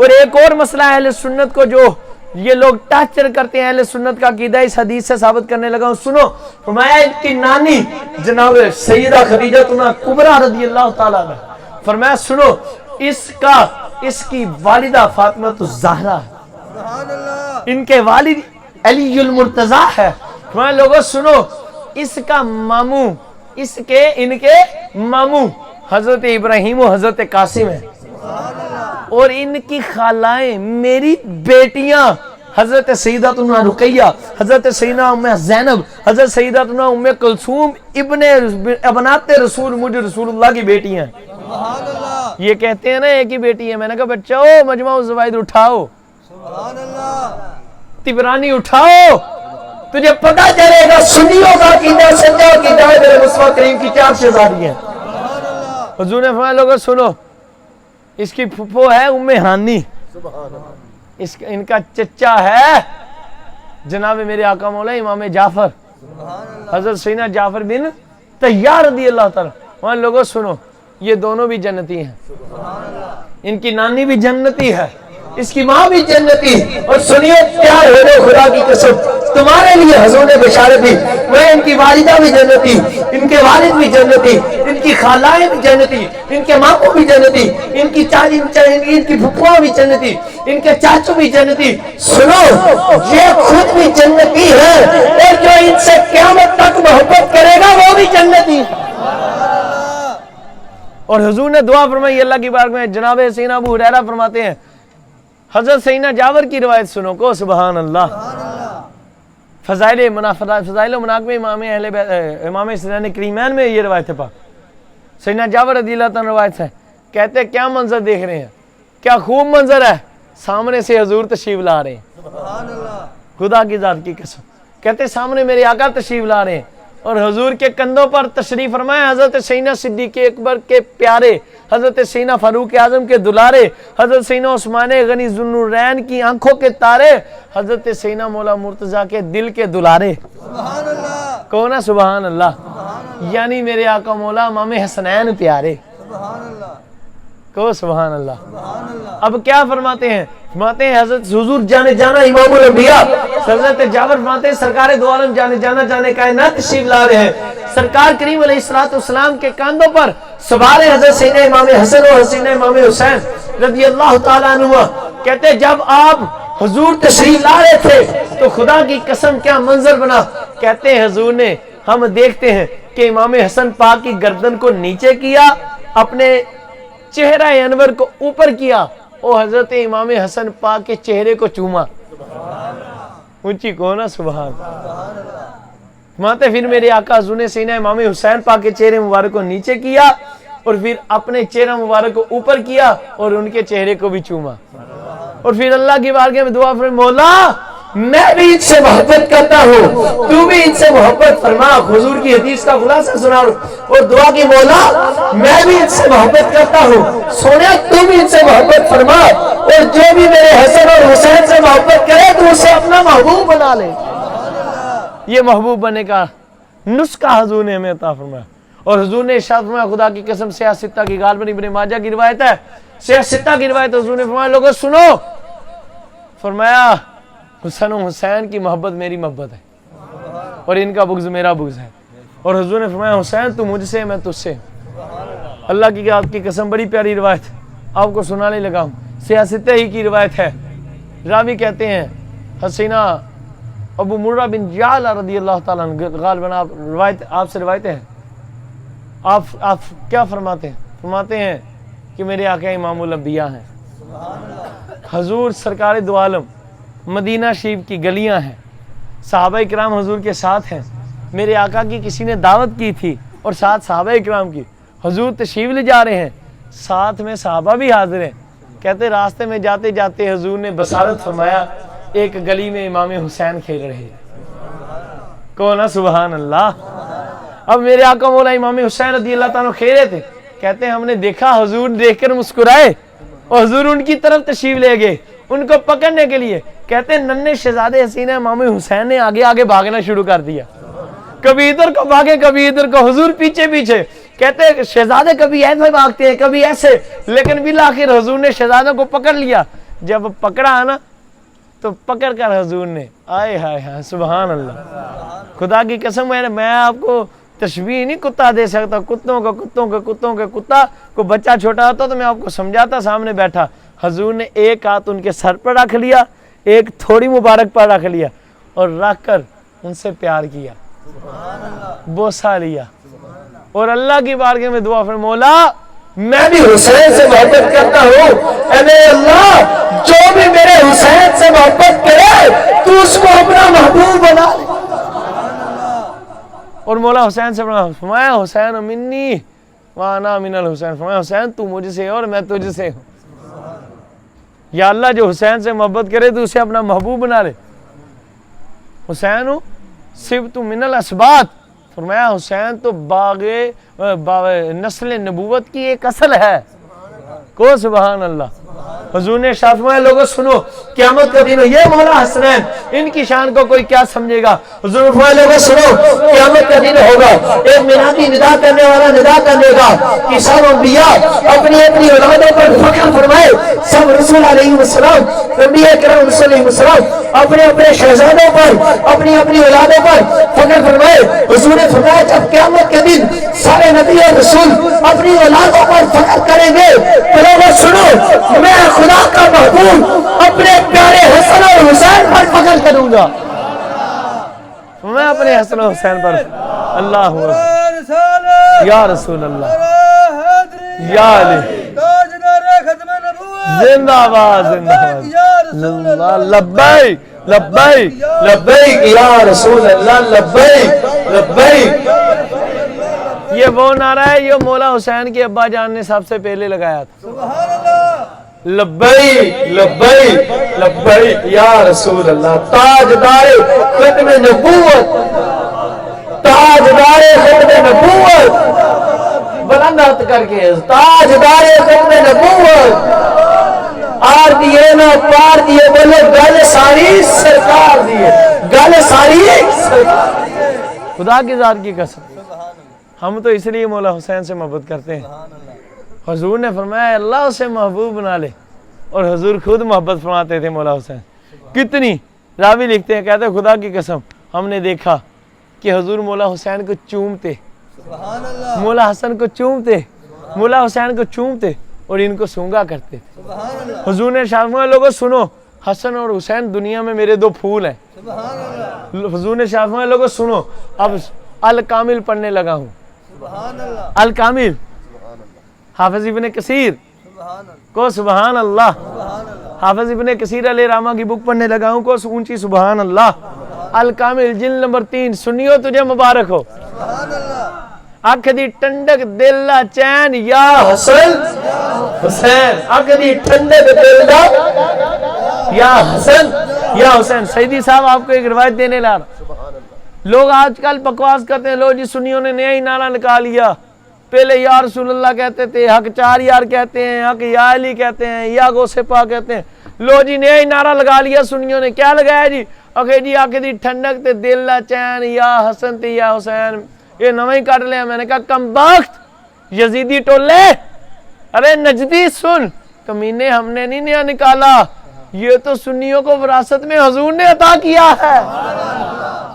Speaker 1: اور ایک اور مسئلہ ہے اہل سنت کو جو یہ لوگ ٹارچر کرتے ہیں اہل سنت کا عقیدہ اس حدیث سے ثابت کرنے لگا ہوں. سنو فرمایا ان کی نانی جناب سیدہ خدیجہ کبریٰ رضی اللہ تعالیٰ عنہ، فرمایا سنو اس کی والدہ فاطمہ الزہرا ہے، ان کے والد علی المرتضیٰ ہے. فرمایا لوگوں سنو اس کا ماموں ان کے ماموں حضرت ابراہیم و حضرت قاسم ہے، اور ان کی خالائیں میری بیٹیاں حضرت سیدتنا رقیہ، حضرت سیدنا ام زینب، حضرت سیدتنا ام کلثوم ابنات رسول مجھ رسول اللہ کی بیٹیاں ہیں. یہ کہتے ہیں نا ایک ہی بیٹی ہے. میں نے کہا بچہ مجمع الزوائد اٹھاؤ، طبرانی اٹھاؤ، تجھے پتہ چلے گا سنیوں کا عقیدہ سچا عقیدہ ہے میرے مصطفیٰ کریم کی 4 شہزادی ہیں. حضور نے فرمایا لوگوں سنو اس کی پھپھو ہے ام ہانی، ان کا چچا ہے جناب میرے آقا مولا امام جعفر حضرت سیدنا جعفر بن طیار رضی اللہ تعالیٰ. وہاں لوگوں سنو یہ دونوں بھی جنتی ہیں، ان کی نانی بھی جنتی ہے، اس کی ماں بھی جنتی. اور سنیے پیار ہو رہے خدا کی قسم تمہارے لیے حضور نے بشارت دی، وہ ان کی والدہ بھی جنتی، ان کے والد بھی جنتی، ان کی خالائیں بھی جنتی، ان کے ماموں بھی جنتی، ان کی پھپھویں بھی جنتی، ان کے چاچو بھی جنتی. سنو یہ خود بھی جنتی ہے اور جو ان سے قیامت تک محبت کرے گا وہ بھی جنتی. اور حضور نے دعا فرمائی اللہ کی بارگاہ میں. جناب سیدنا ابو ہریرہ فرماتے ہیں حضرت سیدنا جابر کی روایت سنو کو سبحان اللہ. فضائل و مناقب امام سنن کریمین میں یہ روایت ہے پاک. سیدنا جابر رضی اللہ تعالیٰ روایت ہے، کہتے ہیں کیا منظر دیکھ رہے ہیں، کیا خوب منظر ہے، سامنے سے حضور تشریف لا رہے ہیں، خدا کی ذات کی قسم. کہتے ہیں سامنے میرے آقا تشریف لا رہے ہیں اور حضور کے کندھوں پر تشریف فرمائے حضرت سیدنا صدیق اکبر کے پیارے، حضرت سیدنا فاروق اعظم کے دلارے، حضرت سیدنا عثمان غنی ذوالنورین کی آنکھوں کے تارے، حضرت سیدنا مولا مرتضیٰ کے دل کے دلارے. کون ہے سبحان اللہ؟ یعنی میرے آقا مولا امام حسنین پیارے. کو سبحان اللہ. اب کیا فرماتے ہیں؟ فرماتے ہیں حضرت حضور جانے جانا امام الانبیاء حضرت جابر فرماتے ہیں سرکار دو عالم جانے جانا جانے کائنات تشریف لا رہے ہیں. سرکار کریم علیہ السلام کے کاندھوں پر سوار حضرت سیدنا امام حسن اور سیدنا امام حسین رضی اللہ تعالیٰ عنہ. کہتے ہیں جب آپ حضور تشریف لا رہے تھے تو خدا کی قسم کیا منظر بنا. کہتے ہیں حضور نے ہم دیکھتے ہیں کہ امام حسن پاک کی گردن کو نیچے کیا، اپنے چہرہ انور کو اوپر کیا اور حضرت امام حسن پاک کے چہرے کو چوما. اونچی کون ہے سبحان. پھر میرے آقا حضور نے سینہ امام حسین پاک کے چہرے مبارک کو نیچے کیا اور پھر اپنے چہرہ مبارک کو اوپر کیا اور ان کے چہرے کو بھی چوما. اور پھر اللہ کی بارگاہ میں دعا فرمائے مولا میں بھی ان سے محبت کرتا ہوں، تو بھی ان سے محبت فرما. حضور کی حدیث کا خلاصہ سنا اور دعا کی مولا میں بھی ان سے محبت کرتا ہوں، سونے تو بھی ان سے محبت فرما اور جو بھی میرے حسن اور حسین سے محبت کرے تو اسے اپنا محبوب بنا لے. یہ محبوب بننے کا نسخہ حضور نے ہمیں عطا فرمایا. اور حضور نے ارشاد فرمایا خدا کی قسم سیاہ ستہ کی غالباً ابن ماجہ کی روایت ہے، سیاہ ستہ کی روایت حضور نے فرمایا لوگوں سنو، فرمایا حسن و حسین کی محبت میری محبت ہے اور ان کا بغض میرا بغض ہے. اور حضور نے فرمایا حسین تو مجھ سے میں تجھ سے. اللہ کی آپ کی قسم بڑی پیاری روایت آپ کو سنانے لگا ہوں. سیاستہ ہی کی روایت ہے. راوی کہتے ہیں حسینہ ابو مرہ بن جعلہ رضی اللہ تعالیٰ عنہ غالباً آپ سے روایت ہے. آپ کیا فرماتے ہیں؟ فرماتے ہیں کہ میرے آقا امام الانبیاء ہیں. حضور سرکار دو عالم مدینہ شریف کی گلیاں ہیں، صحابہ اکرام حضور کے ساتھ ہیں. میرے آقا کی کسی نے دعوت کی تھی اور ساتھ صحابہ اکرام کی. حضور تشریف لے جا رہے ہیں، ساتھ میں صحابہ بھی حاضر ہیں. کہتے راستے میں جاتے جاتے حضور نے بصارت فرمایا ایک گلی میں امام حسین کھیل رہے ہیں. کون ہے سبحان اللہ. اب میرے آقا مولا امام حسین رضی اللہ تعالیٰ کھیل رہے تھے. کہتے ہیں ہم نے دیکھا حضور دیکھ کر مسکرائے اور حضور ان کی طرف تشریف لے گئے ان کو پکڑنے کے لیے. کہتے ہیں ننھے شہزادے حسین امام حسین نے آگے آگے بھاگنا شروع کر دیا، کبھی ادھر کو بھاگے کبھی ادھر کو، حضور پیچھے پیچھے. کہتے ہیں شہزادے کبھی ایسے بھاگتے ہیں کبھی ایسے، لیکن بالآخر حضور نے شہزادوں کو پکڑ لیا. جب پکڑا نا تو پکڑ کر حضور نے آئے ہائے ہائے سبحان اللہ، خدا کی قسم میں آپ کو تشبیہ نہیں کتا دے سکتا، کتوں کا کتا کو بچہ چھوٹا ہوتا تو میں آپ کو سمجھاتا سامنے بیٹھا. حضور نے ایک ہاتھ ان کے سر پر رکھ لیا، ایک تھوڑی مبارک پر رکھ لیا اور رکھ کر ان سے پیار کیا، بوسہ لیا اور اللہ کی بارگاہ میں دعا فرمایا مولا
Speaker 2: میں بھی حسین سے محبت کرتا ہوں، اے میرے اللہ جو بھی میرے حسین سے محبت کرے تو اس کو اپنا محبوب بنا لے.
Speaker 1: اور مولا حسین سے فرمایا حسین منی وانا من الحسین، فرمایا حسین تو مجھ سے اور میں تجھ سے ہوں. یا اللہ جو حسین سے محبت کرے تو اسے اپنا محبوب بنا لے. حسین صبت من الاسبات، فرمایا حسین تو باغ نسل نبوت کی ایک اصل ہے. کو سبحان اللہ. حضور نے ارشاد فرمایا لوگوں سنو قیامت کا دن ہو، یہ مولا حسنین ان کی شان کو کوئی کیا سمجھے گا. حضور نے فرمایا لوگوں سنو قیامت کا دن ہوگا، ایک منادی ندا کرنے والا ندا کرنے گا کہ سب انبیاء اپنی اپنی اولادوں پر فخر فرمائے. سب رسول علیہ السلام، انبیاء کرام رسول علیہ السلام اپنے اپنے شہزادوں پر اپنی اپنی اولادوں پر فخر فرمائے. حضور نے فرمایا جب قیامت کے دن سارے نبی اور رسول اپنی اولادوں پر فخر کریں گے تو لوگوں سنو میں خدا کا محبوب اپنے پیارے حسن اور حسین پر فخر کروں گا. میں اپنے حسن و حسین پر اللہ یا رسول اللہ یا علی زندہ باد زندہ باد لبیک لبیک
Speaker 2: لبیک یا رسول اللہ لبیک لبیک.
Speaker 1: یہ وہ نعرہ ہے یہ مولا حسین کے ابا جان نے سب سے پہلے لگایا تھا.
Speaker 2: لبیک لبیک لبیک یا رسول اللہ. تاجدار ختم نبوت، تاجدار ختم نبوت، بلند ہاتھ کر کے تاجدار ختم نبوت. آر دیے نا پار دیے بولے گل ساری سرکار دیے، گل ساری سرکار.
Speaker 1: خدا کی ذات کی قسم ہم تو اس لیے مولا حسین سے محبت کرتے ہیں. حضور نے فرمایا اللہ اسے محبوب بنا لے اور حضور خود محبت فرماتے تھے مولا حسین. کتنی راوی لکھتے ہیں کہتے ہیں خدا کی قسم ہم نے دیکھا کہ حضور مولا حسین کو چومتے، مولا حسن کو چومتے، مولا حسین کو چومتے اور ان کو سونگا کرتے تھے. حضور نے ارشاد فرمایا لوگوں سنو حسن اور حسین دنیا میں میرے دو پھول ہیں. حضور نے ارشاد فرمایا لوگوں سنو اب الکامل پڑھنے لگا ہوں. الکامل حافظ ابن کثیر کو سبحان اللہ، حافظ ابن کثیر علیہ رحمہ کی بک پڑھنے لگا ہوں کو اونچی سبحان اللہ. الکامل جلد نمبر 3. سنیو تجھے مبارک ہو. اکھ دی ٹنڈک دل دا چین یا حسن حسین، اکھ دی ٹنڈک دل دا یا حسن یا حسین. سیدی صاحب آپ کو ایک روایت دینے لا رہا. لوگ آج کل بکواس کرتے ہیں لو جی سنیوں نے نیا ہی نعرہ نکال لیا. پہلے یا رسول اللہ کہتے تھے، حق چار یار کہتے ہیں، حق یا علی کہتے ہیں، یا غوث پاک کہتے ہیں. لو جی نیا ہی نعرہ لگا لیا سنیوں نے. کیا لگایا جی؟ اکھے جی آکھ دی ٹھنڈک تے دل دا چین یا حسن تے یا حسین. یہ نویں ہی کٹ لیا. میں نے کہا کم بخت یزیدی ٹولے، ارے نجدی سن کمینے ہم نے نہیں نیا نکالا، یہ تو سنیوں کو وراثت میں حضور نے عطا کیا ہے.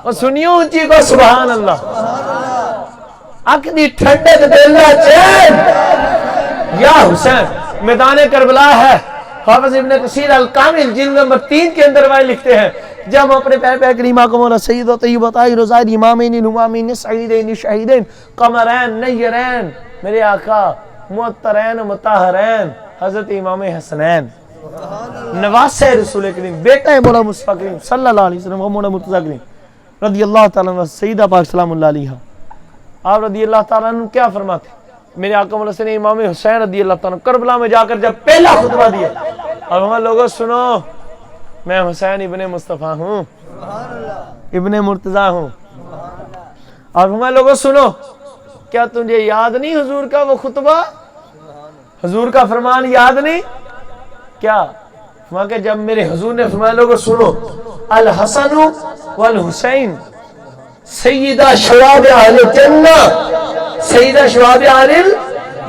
Speaker 1: اور سنیوں اونچی کو سبحان اللہ. اکھ دی ٹھنڈک دل دا چین یا حسین. میدان کربلا ہے. حافظ ابن کثیر الکامل جلد نمبر 3 کے اندر وہ لکھتے ہیں جب ہم اپنے پہ کریمہ کو مولا سید و طیب و طاہر و زاہد امامین الامامین سعیدین شہیدین قمرین نیرین میرے آقا معطرین و مطہرین حضرت امام حسنین نواسہ رسول کریم بیٹا ہے مولا مصطفیٰ کریم صلی اللہ علیہ وسلم و مولا مرتضیٰ کریم رضی اللہ تعالیٰ عنہ سیدہ پاک سلام اللہ علیہ. آپ رضی اللہ تعالیٰ عنہ کیا فرماتے؟ میرے آقا مولا نے امام حسین رضی اللہ تعالیٰ کربلا میں جا کر جب پہلا خطبہ دیا اب ہمیں لوگوں سنو میں حسین ابن مصطفیٰ ہوں، ابن مرتضیٰ ہوں. اب ہمیں لوگوں سنو کیا تجھے یاد نہیں حضور کا وہ خطبہ، حضور کا فرمان یاد نہیں کیا؟ وہاں کہ جب میرے حضور نے فرمایا لوگوں سنو الحسن والحسین سیدہ شباب اہل جنہ، سیدہ شباب اہل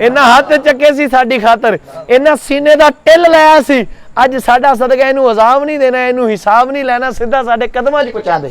Speaker 1: ਇਹਨਾਂ ਹੱਥ ਚੱਕੇ ਸੀ ਸਾਡੀ ਖਾਤਰ, ਇਹਨਾਂ ਸੀਨੇ ਦਾ ਟਿੱਲ ਲਾਇਆ ਸੀ। ਅੱਜ ਸਾਡਾ ਸਦਕਾ ਇਹਨੂੰ ਅਜ਼ਾਬ ਨਹੀਂ ਦੇਣਾ, ਇਹਨੂੰ ਹਿਸਾਬ ਨਹੀਂ ਲੈਣਾ, ਸਿੱਧਾ ਸਾਡੇ ਕਦਮਾਂ 'ਚ ਪਹੁੰਚਾ ਦੇ।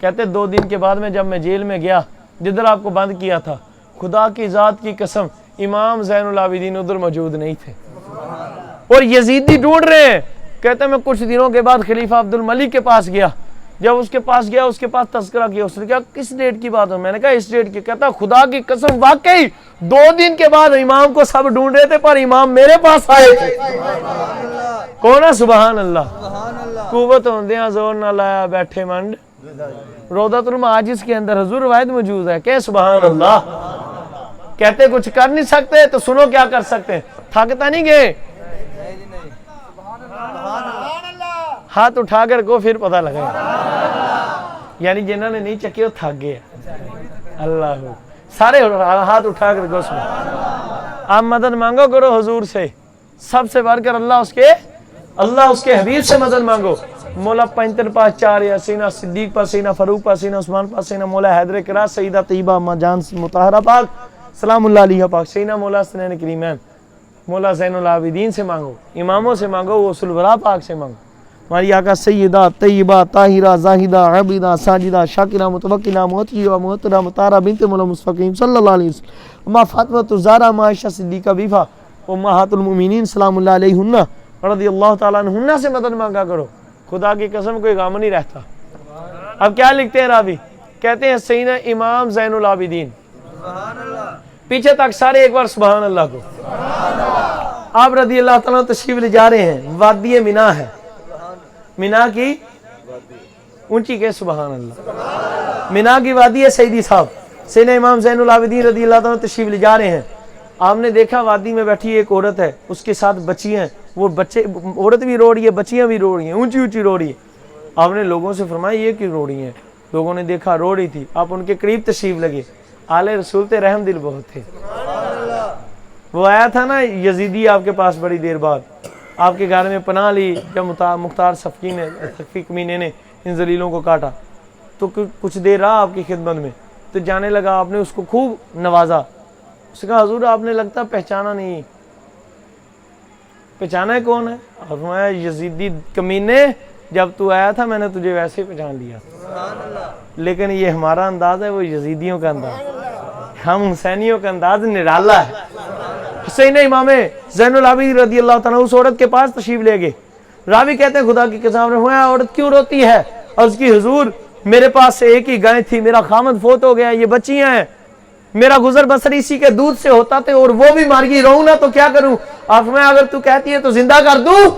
Speaker 1: کہتے 2 دن کے بعد میں جب میں جیل میں گیا جدھر آپ کو بند کیا تھا، خدا کی ذات کی قسم امام زین العابدین ادھر موجود نہیں تھے اور یزیدی ڈھونڈ رہے ہیں۔ کہتے میں کچھ دنوں کے بعد خلیفہ عبد الملک کے پاس گیا، جب اس کے پاس گیا اس کے پاس تذکرہ کیا، اس نے کہا کس ڈیٹ کی بات ہے؟ میں نے کہا اس ڈیٹ کی۔ کہتا خدا کی قسم واقعی 2 دن کے بعد امام کو سب ڈھونڈ رہے تھے پر امام میرے پاس آئے تھے۔ کون ہے؟ سبحان اللہ۔ قوت ہوندیاں زور نہ لایا بیٹھے منڈ، روضۃ المعاجز کے اندر حضور روایت موجود ہے کہ سبحان اللہ۔ کہتے کچھ کر نہیں سکتے تو سنو کیا کر سکتے ہیں، تھکتا نہیں گئے؟ ہاتھ اٹھا کر کو پھر پتہ لگا، یعنی جنہوں نے نہیں چکے وہ تھک گئے۔ اللہ سارے ہاتھ اٹھا کر کو سنو، آپ مدد مانگو کرو حضور سے، سب سے بڑھ کر اللہ اس کے حبیب سے مدد مانگو۔ مولا پینتر پاس 4 یاسینہ، صدیق پاسینہ، فاروق پاسینہ، عثمان پاسینہ، مولا حیدر کرا، سیدہ طیبہ اما جان مطہرہ پاک سلام اللہ علیہ پاک، سیدہ مولا حسنین کریمین، مولا زین العابدین سے مانگو، اماموں سے مانگو، وصول الورا پاک سے مانگو۔ ہماری آقا سیدہ طیبہ طاہرہ زاہدہ عابدہ ساجدہ شاکرہ متوکلہ مطیعہ محترمہ مطہرہ بنت مولا مصطفی صلی اللہ علیہ وسلم، اما فاطمہ الزہرا، اما عائشہ صدیقہ بیفہ، امہات المؤمنین سلام اللہ علیہن رضی اللہ تعالیٰ عنہن سے مدد مانگا کرو۔ خدا کی قسم کوئی غم نہیں رہتا۔ اب کیا لکھتے ہیں راوی؟ کہتے ہیں سیدنا امام زین العابدین، پیچھے تک سارے ایک بار سبحان اللہ کو۔ آپ رضی اللہ تعالیٰ تشریف لے جا رہے ہیں، وادی مینا ہے، مینا کی اونچی کے سبحان اللہ، مینا کی وادی ہے سیدی صاحب۔ سیدنا امام زین العابدین رضی اللہ تعالیٰ تشریف لے جا رہے ہیں، آپ نے دیکھا وادی میں بیٹھی ایک عورت ہے، اس کے ساتھ بچیاں ہیں، وہ بچے، عورت بھی رو رہی ہے، بچیاں بھی رو رہی ہیں، اونچی اونچی رو رہی ہے۔ آپ نے لوگوں سے فرمایا یہ کیوں رو رہی ہیں؟ لوگوں نے دیکھا رو رہی تھی، آپ ان کے قریب تشریف لگے، آل رسول تے رحم دل بہت تھے۔ وہ آیا تھا نا یزیدی آپ کے پاس بڑی دیر بعد، آپ کے گھر میں پناہ لی جب مختار صفی کمینے نے ان ذلیلوں کو کاٹا، تو کچھ دیر رہا آپ کی خدمت میں، تو جانے لگا، آپ نے اس کو خوب نوازا۔ اس نے کہا حضور آپ نے لگتا پہچانا نہیں، پہچانا ہے کون ہے؟ آپ فرمایا یزیدی کمینے، جب تو آیا تھا میں نے تجھے ویسے ہی پہچان لیا، لیکن یہ ہمارا انداز ہے، وہ یزیدیوں کا انداز، ہم حسینیوں کا انداز نرالا ہے۔ حسین امام زین العابدین رضی اللہ تعالیٰ اس عورت کے پاس تشریف لے گئے۔ راوی کہتے ہیں خدا کی قسم نے ہوا عورت کیوں روتی ہے؟ عرض کی حضور میرے پاس سے ایک ہی گائے تھی، میرا خامد فوت ہو گیا، یہ بچیاں ہیں، میرا گزر بسر اسی کے دودھ سے ہوتا تھے اور وہ بھی مار گئی، رہوں نا تو کیا کروں؟ آپ میں اگر تو کہتی ہے تو زندہ کر دوں؟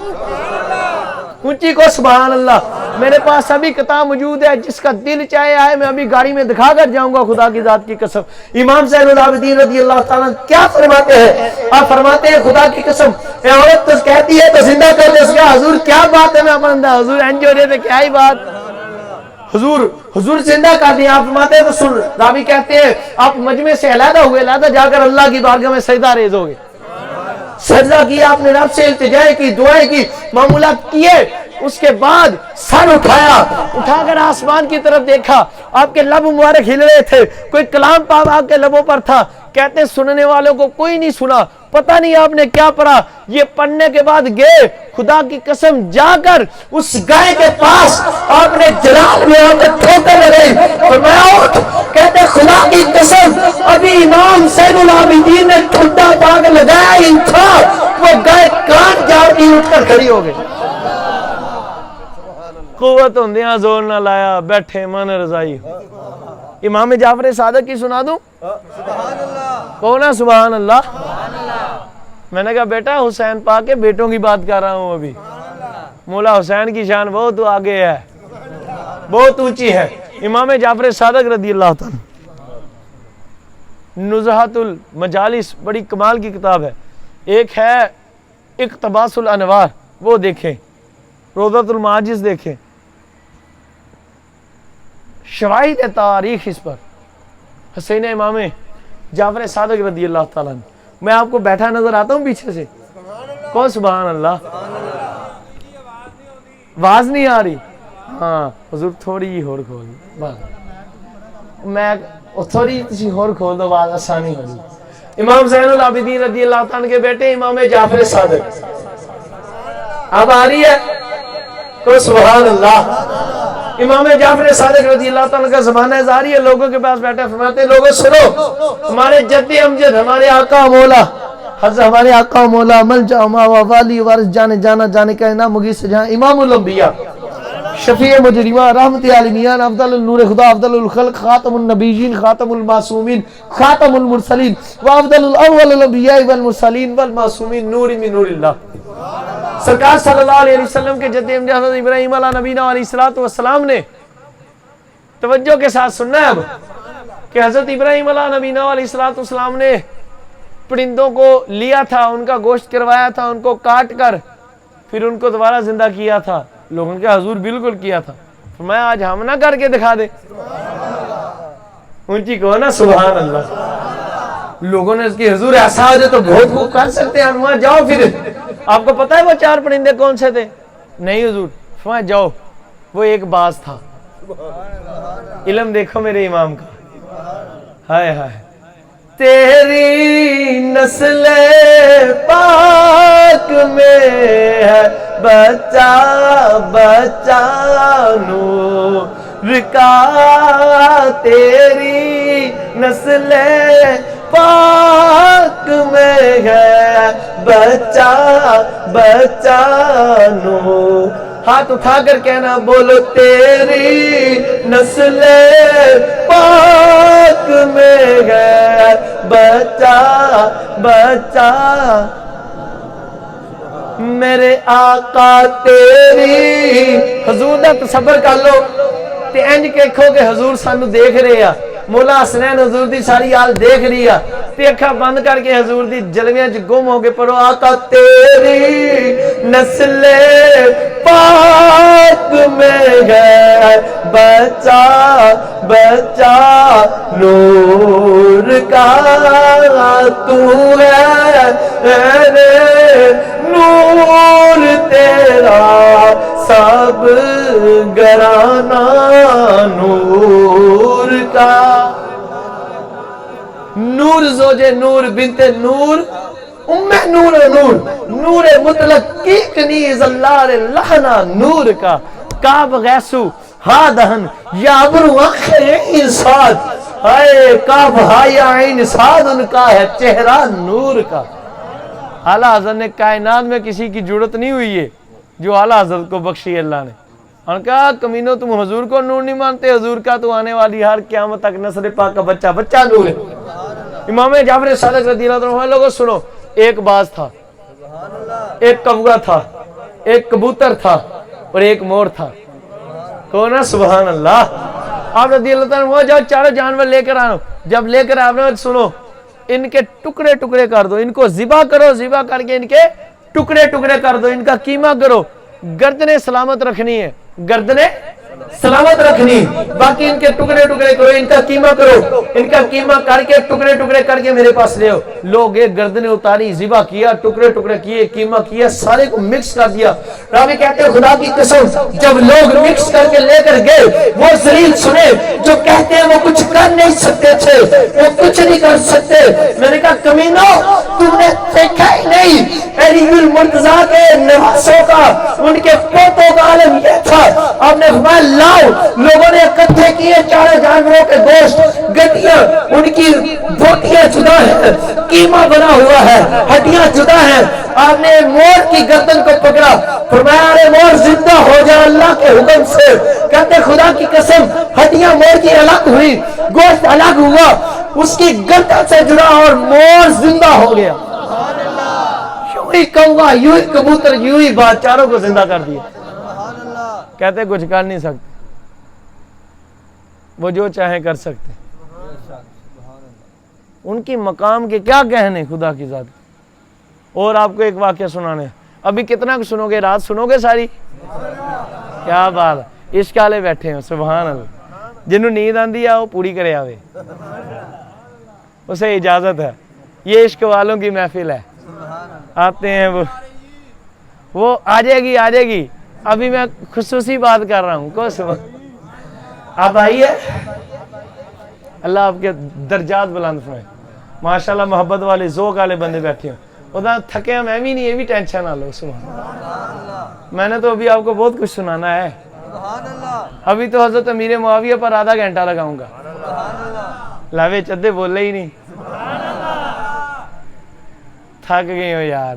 Speaker 1: اونچی کو سبحان اللہ۔ میرے پاس ابھی کتاب موجود ہے، جس کا دل چاہے آئے میں ابھی گاڑی میں دکھا کر جاؤں گا، خدا کی ذات کی قسم۔ امام زین العابدین رضی اللہ تعالیٰ کیا فرماتے ہیں؟ آپ فرماتے ہیں خدا کی قسم اے عورت تو کہتی ہے تو زندہ کر دے۔ اس کا حضور کیا بات ہے؟ میں بندہ حضور انج ہو رہے تھے، کیا ہی بات، حضور زندہ کر دیا۔ آپ فرماتے ہیں تو سن، راوی کہتے ہیں آپ مجمع سے علیحدہ ہوئے، علیحدہ جا کر اللہ کی بارگاہ میں سجدہ ریز ہو گئے، سجدہ کیا، آپ نے رب سے التجائے کی، دعائیں کی، معمولات کیے، اس کے بعد سر اٹھا کر آسمان کی طرف دیکھا، آپ کے لب مبارک ہل رہے تھے، کوئی کلام پاک آپ کے لبوں پر تھا۔ کہتے ہیں سننے والوں کو کوئی نہیں سنا، پتہ نہیں آپ نے کیا پڑھا۔ یہ پڑھنے کے بعد گئے، خدا کی قسم جا کر اس گائے کے پاس آپ نے جلال میں آ کر ٹھوکر لگائی، فرمایا اٹھ۔ کہتے خدا کی قسم ابھی امام زین العابدین نے ٹھنڈا پاک لگایا ہی تھا، وہ گائے کان جاڑ کی اٹھ کر کھڑی ہو گئی۔ قوت ہوندیاں زور نہ لایا بیٹھے من رضائی۔ امام جعفر صادق کی سنا دوں؟ کون ہے؟ سبحان اللہ۔ میں نے کہا بیٹا حسین پاک کے بیٹوں کی بات کر رہا ہوں ابھی، مولا حسین کی شان بہت آگے ہے، بہت اونچی ہے۔ امام جعفر صادق رضی اللہ تعالیٰ، نزہۃ المجالس بڑی کمال کی کتاب ہے، ایک ہے اقتباس الانوار، وہ دیکھیں، روضۃ المعاجز دیکھیں، شواہد تاریخ اس پر، حسین امام جعفر صادق رضی اللہ تعالیٰ عنہ۔ میں آپ کو بیٹھا نظر آتا ہوں پیچھے سے، کون؟ سبحان اللہ۔ آواز نہیں آ رہی؟ ہاں حضور تھوڑی جی اور کھول دو، میں تھوڑی جی اور کھول دو، آواز آسانی ہو جائے۔ امام زین العابدین رضی اللہ تعالیٰ کے بیٹے امام جعفر صادق، اب آ رہی ہے؟ تو سبحان اللہ۔ امام جعفر صادق رضی اللہ تعالیٰ کا زمانہ ظاہری ہے، لوگوں کے پاس بیٹھے فرماتے ہیں لوگوں سنو، ہمارے جدی امجد، ہمارے آقا مولا حضرت، ہمارے آقا مولا ملجا ماوا والی وارث جانے جانا جانے کا انعام مغیث جہاں، امام الانبیاء شفیع مجرمہ رحمت عالمین افضل النور خدا افضل الخلق خاتم النبیین خاتم المعصومین خاتم المرسلین وافضل الاول الانبیاء والمرسلین والمعصومین نور من نور اللہ، سرکار صلی اللہ علیہ وسلم کے جد امجد حضرت ابراہیم علیہ نبینا علیہ السلام نے توجہ کے ساتھ سننا ہے اب کہ حضرت ابراہیم علیہ نبینا علیہ السلام نے پرندوں کو لیا تھا، ان کا گوشت کروایا تھا، ان کو کاٹ کر پھر ان کو دوبارہ زندہ کیا تھا، لوگوں کے حضور بالکل کیا تھا، فرمایا آج ہم نہ کر کے دکھا دے، اونچی کہو نا سبحان اللہ۔ لوگوں نے اس کی حضور ایسا ہو جائے تو بہت خوب کر سکتے ہیں، وہاں جاؤ، پھر آپ کو پتا ہے وہ 4 پرندے کون سے تھے؟ نہیں حضور، فرمایا جاؤ، وہ ایک باز تھا۔ علم دیکھو میرے امام کا، ہائے ہائے، تیری نسل پاک میں ہے بچہ بچہ نور کا، تیری نسل پاک میں ہے بچہ بچہ نور، ہاتھ اٹھا کر کہنا بولو تیری نسل پاک میں ہے بچہ بچہ، میرے آقا تیری حضور دا تصور کر لو تے انج کہو کہ حضور سانو دیکھ رہے ہیں، مولا حسنین حضور دی ساری حال دیکھ رہی ہے تے اکھاں بند کر کے حضور دی جلویاں چ گم ہو کے پڑھو آقا تیری نسل پاک میں ہے بچہ بچہ نور کا، تو ہے نور تیرا سب گرانا نور کا، نور زوجے نور بنت نور ام نور نور نور مطلق کی کنیز اللہ لہنا نور کا، کعب غیسو ہا دہن یا ابرو آخر انساد، اے کعب ہا یا عین ساد، ان کا ہے چہرہ نور کا۔ اعلیٰ حضرت نے کائنات میں کسی کی جرت نہیں ہوئی ہے جو اعلیٰ حضرت کو بخشی اللہ نے، اور کہا کمینوں تم حضور کو نور نہیں مانتے، حضور کا تو آنے والی ہر قیامت تک نسل پاک کا بچہ بچہ نور ہے۔ امام جعفر صادق رضی اللہ عنہ، لوگوں سنو، ایک باز تھا، ایک کوا تھا، ایک کبوتر تھا اور ایک مور تھا، کہو نا سبحان اللہ۔ آپ رضی اللہ عنہ جاؤ 4 جانور لے کر آنو، جب لے کر آنا سنو، ان کے ٹکڑے ٹکڑے کر دو، ان کو ذبح کرو، ذبح کر کے ان کے ٹکڑے ٹکڑے کر دو، ان کا قیمہ کرو، گردنیں سلامت رکھنی ہے، گردنیں سلامت رکھنی، باقی ان کے ٹکڑے ٹکڑے کرو، ان کا قیمہ کرو، ان کا قیمہ کر کے ٹکڑے ٹکڑے کر کے میرے پاس لے آؤ۔ لوگ ایک گردنیں اتاری، ذبح کیا، ٹکڑے ٹکڑے کیے، قیمہ کیا، سارے کو مکس کر دیا۔ راوی کہتے ہیں خدا کی قسم جب لوگ مکس کر کے لے کر گئے، وہ ذلیل سنے جو کہتے ہیں وہ کچھ کر نہیں سکتے تھے، وہ کچھ نہیں کر سکتے۔ میں نے کہا کمینوں تم نے دیکھا ہی نہیں علی المرتضیٰ کے نواسوں کا، ان کے پوتوں کا عالم یہ تھا۔ آپ نے فرمایا لاؤ، لوگوں نے اکٹھے کیے 4 جانوروں کے گوشت، گٹیاں، ان کی بوٹیاں جدا ہیں، قیمہ بنا ہوا ہے، ہڈیاں جدا ہیں۔ آپ نے مور کی گردن کو پکڑا، فرمایا ارے مور زندہ ہو جا اللہ کے حکم سے۔ کہتے خدا کی قسم ہڈیاں مور کی الگ ہوئی، گوشت الگ ہوا، اس کی گردن سے جڑا اور مور زندہ ہو گیا۔ یوں ہی کوا، یوں ہی کبوتر، یوں ہی بات، چاروں کو زندہ کر دیا۔ کہتے کچھ کر نہیں سکتے، وہ جو چاہیں کر سکتے، ان کی مقام کے کیا کہنے خدا کی ذات۔ اور آپ کو ایک واقعہ سنانے، ابھی کتنا سنو گے، رات سنو گے ساری؟ کیا بات، عشق والے بیٹھے ہیں سبحان اللہ، جنہوں نیند آندی ہے وہ پوری کرے آوے، اسے اجازت ہے، یہ عشق والوں کی محفل ہے، آتے ہیں وہ آ جائے گی۔ ابھی میں خصوصی بات کر رہا ہوں، کو سبحان، آپ آئیے، اللہ آپ کے درجات بلند فرمائے، ماشاءاللہ محبت والے ذوق والے بندے بیٹھے ہیں، ادھر تھکے میں بھی نہیں، یہ بھی ٹینشن نہ لو سبحان اللہ۔ میں نے تو ابھی آپ کو بہت کچھ سنانا ہے، ابھی تو حضرت امیر معاویہ پر آدھا گھنٹہ لگاؤں گا. لاوے چدے بولے ہی نہیں. تھک گئے ہو یار,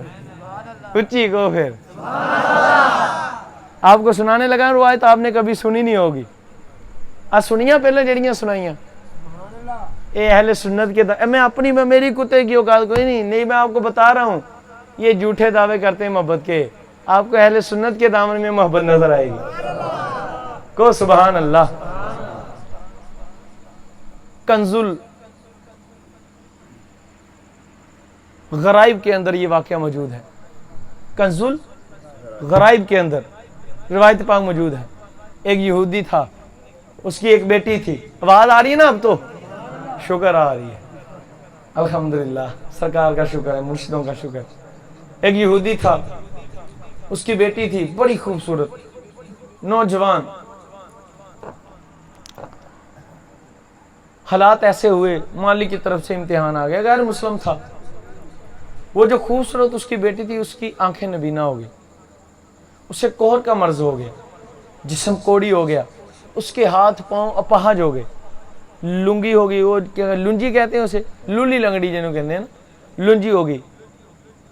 Speaker 1: اچھی کو پھر. آپ کو سنانے لگا روایت آپ نے کبھی سنی نہیں ہوگی. سنیاں پہلے جڑیاں سنائیاں اے اہل سنت کے میں اپنی میں میری کتے کی اوقات کوئی نہیں, میں آپ کو بتا رہا ہوں یہ جھوٹے دعوے کرتے ہیں محبت کے. آپ کو اہل سنت کے دامن میں محبت نظر آئے گی. کو سبحان اللہ. کنزل غرائب کے اندر یہ واقعہ موجود ہے. کنزل غرائب کے اندر روایت پاک موجود ہے. ایک یہودی تھا, اس کی ایک بیٹی تھی. آواز آ رہی ہے نا اب تو؟ شکر آ رہی ہے, الحمدللہ. سرکار کا شکر ہے, مرشدوں کا شکر. ایک یہودی تھا, اس کی بیٹی تھی بڑی خوبصورت نوجوان. حالات ایسے ہوئے, مالک کی طرف سے امتحان آ گیا, غیر مسلم تھا. وہ جو خوبصورت اس کی بیٹی تھی, اس کی آنکھیں نبینہ ہو گئی, اسے کوہر کا مرض ہو گیا, جسم کوڑی ہو گیا, اس کے ہاتھ پاؤں اپاہج ہو گئے, لنگی ہو گئی, وہ لنجی کہتے ہیں اسے, لولی لنگڑی جنہوں کہتے ہیں نا, لنجی ہوگی,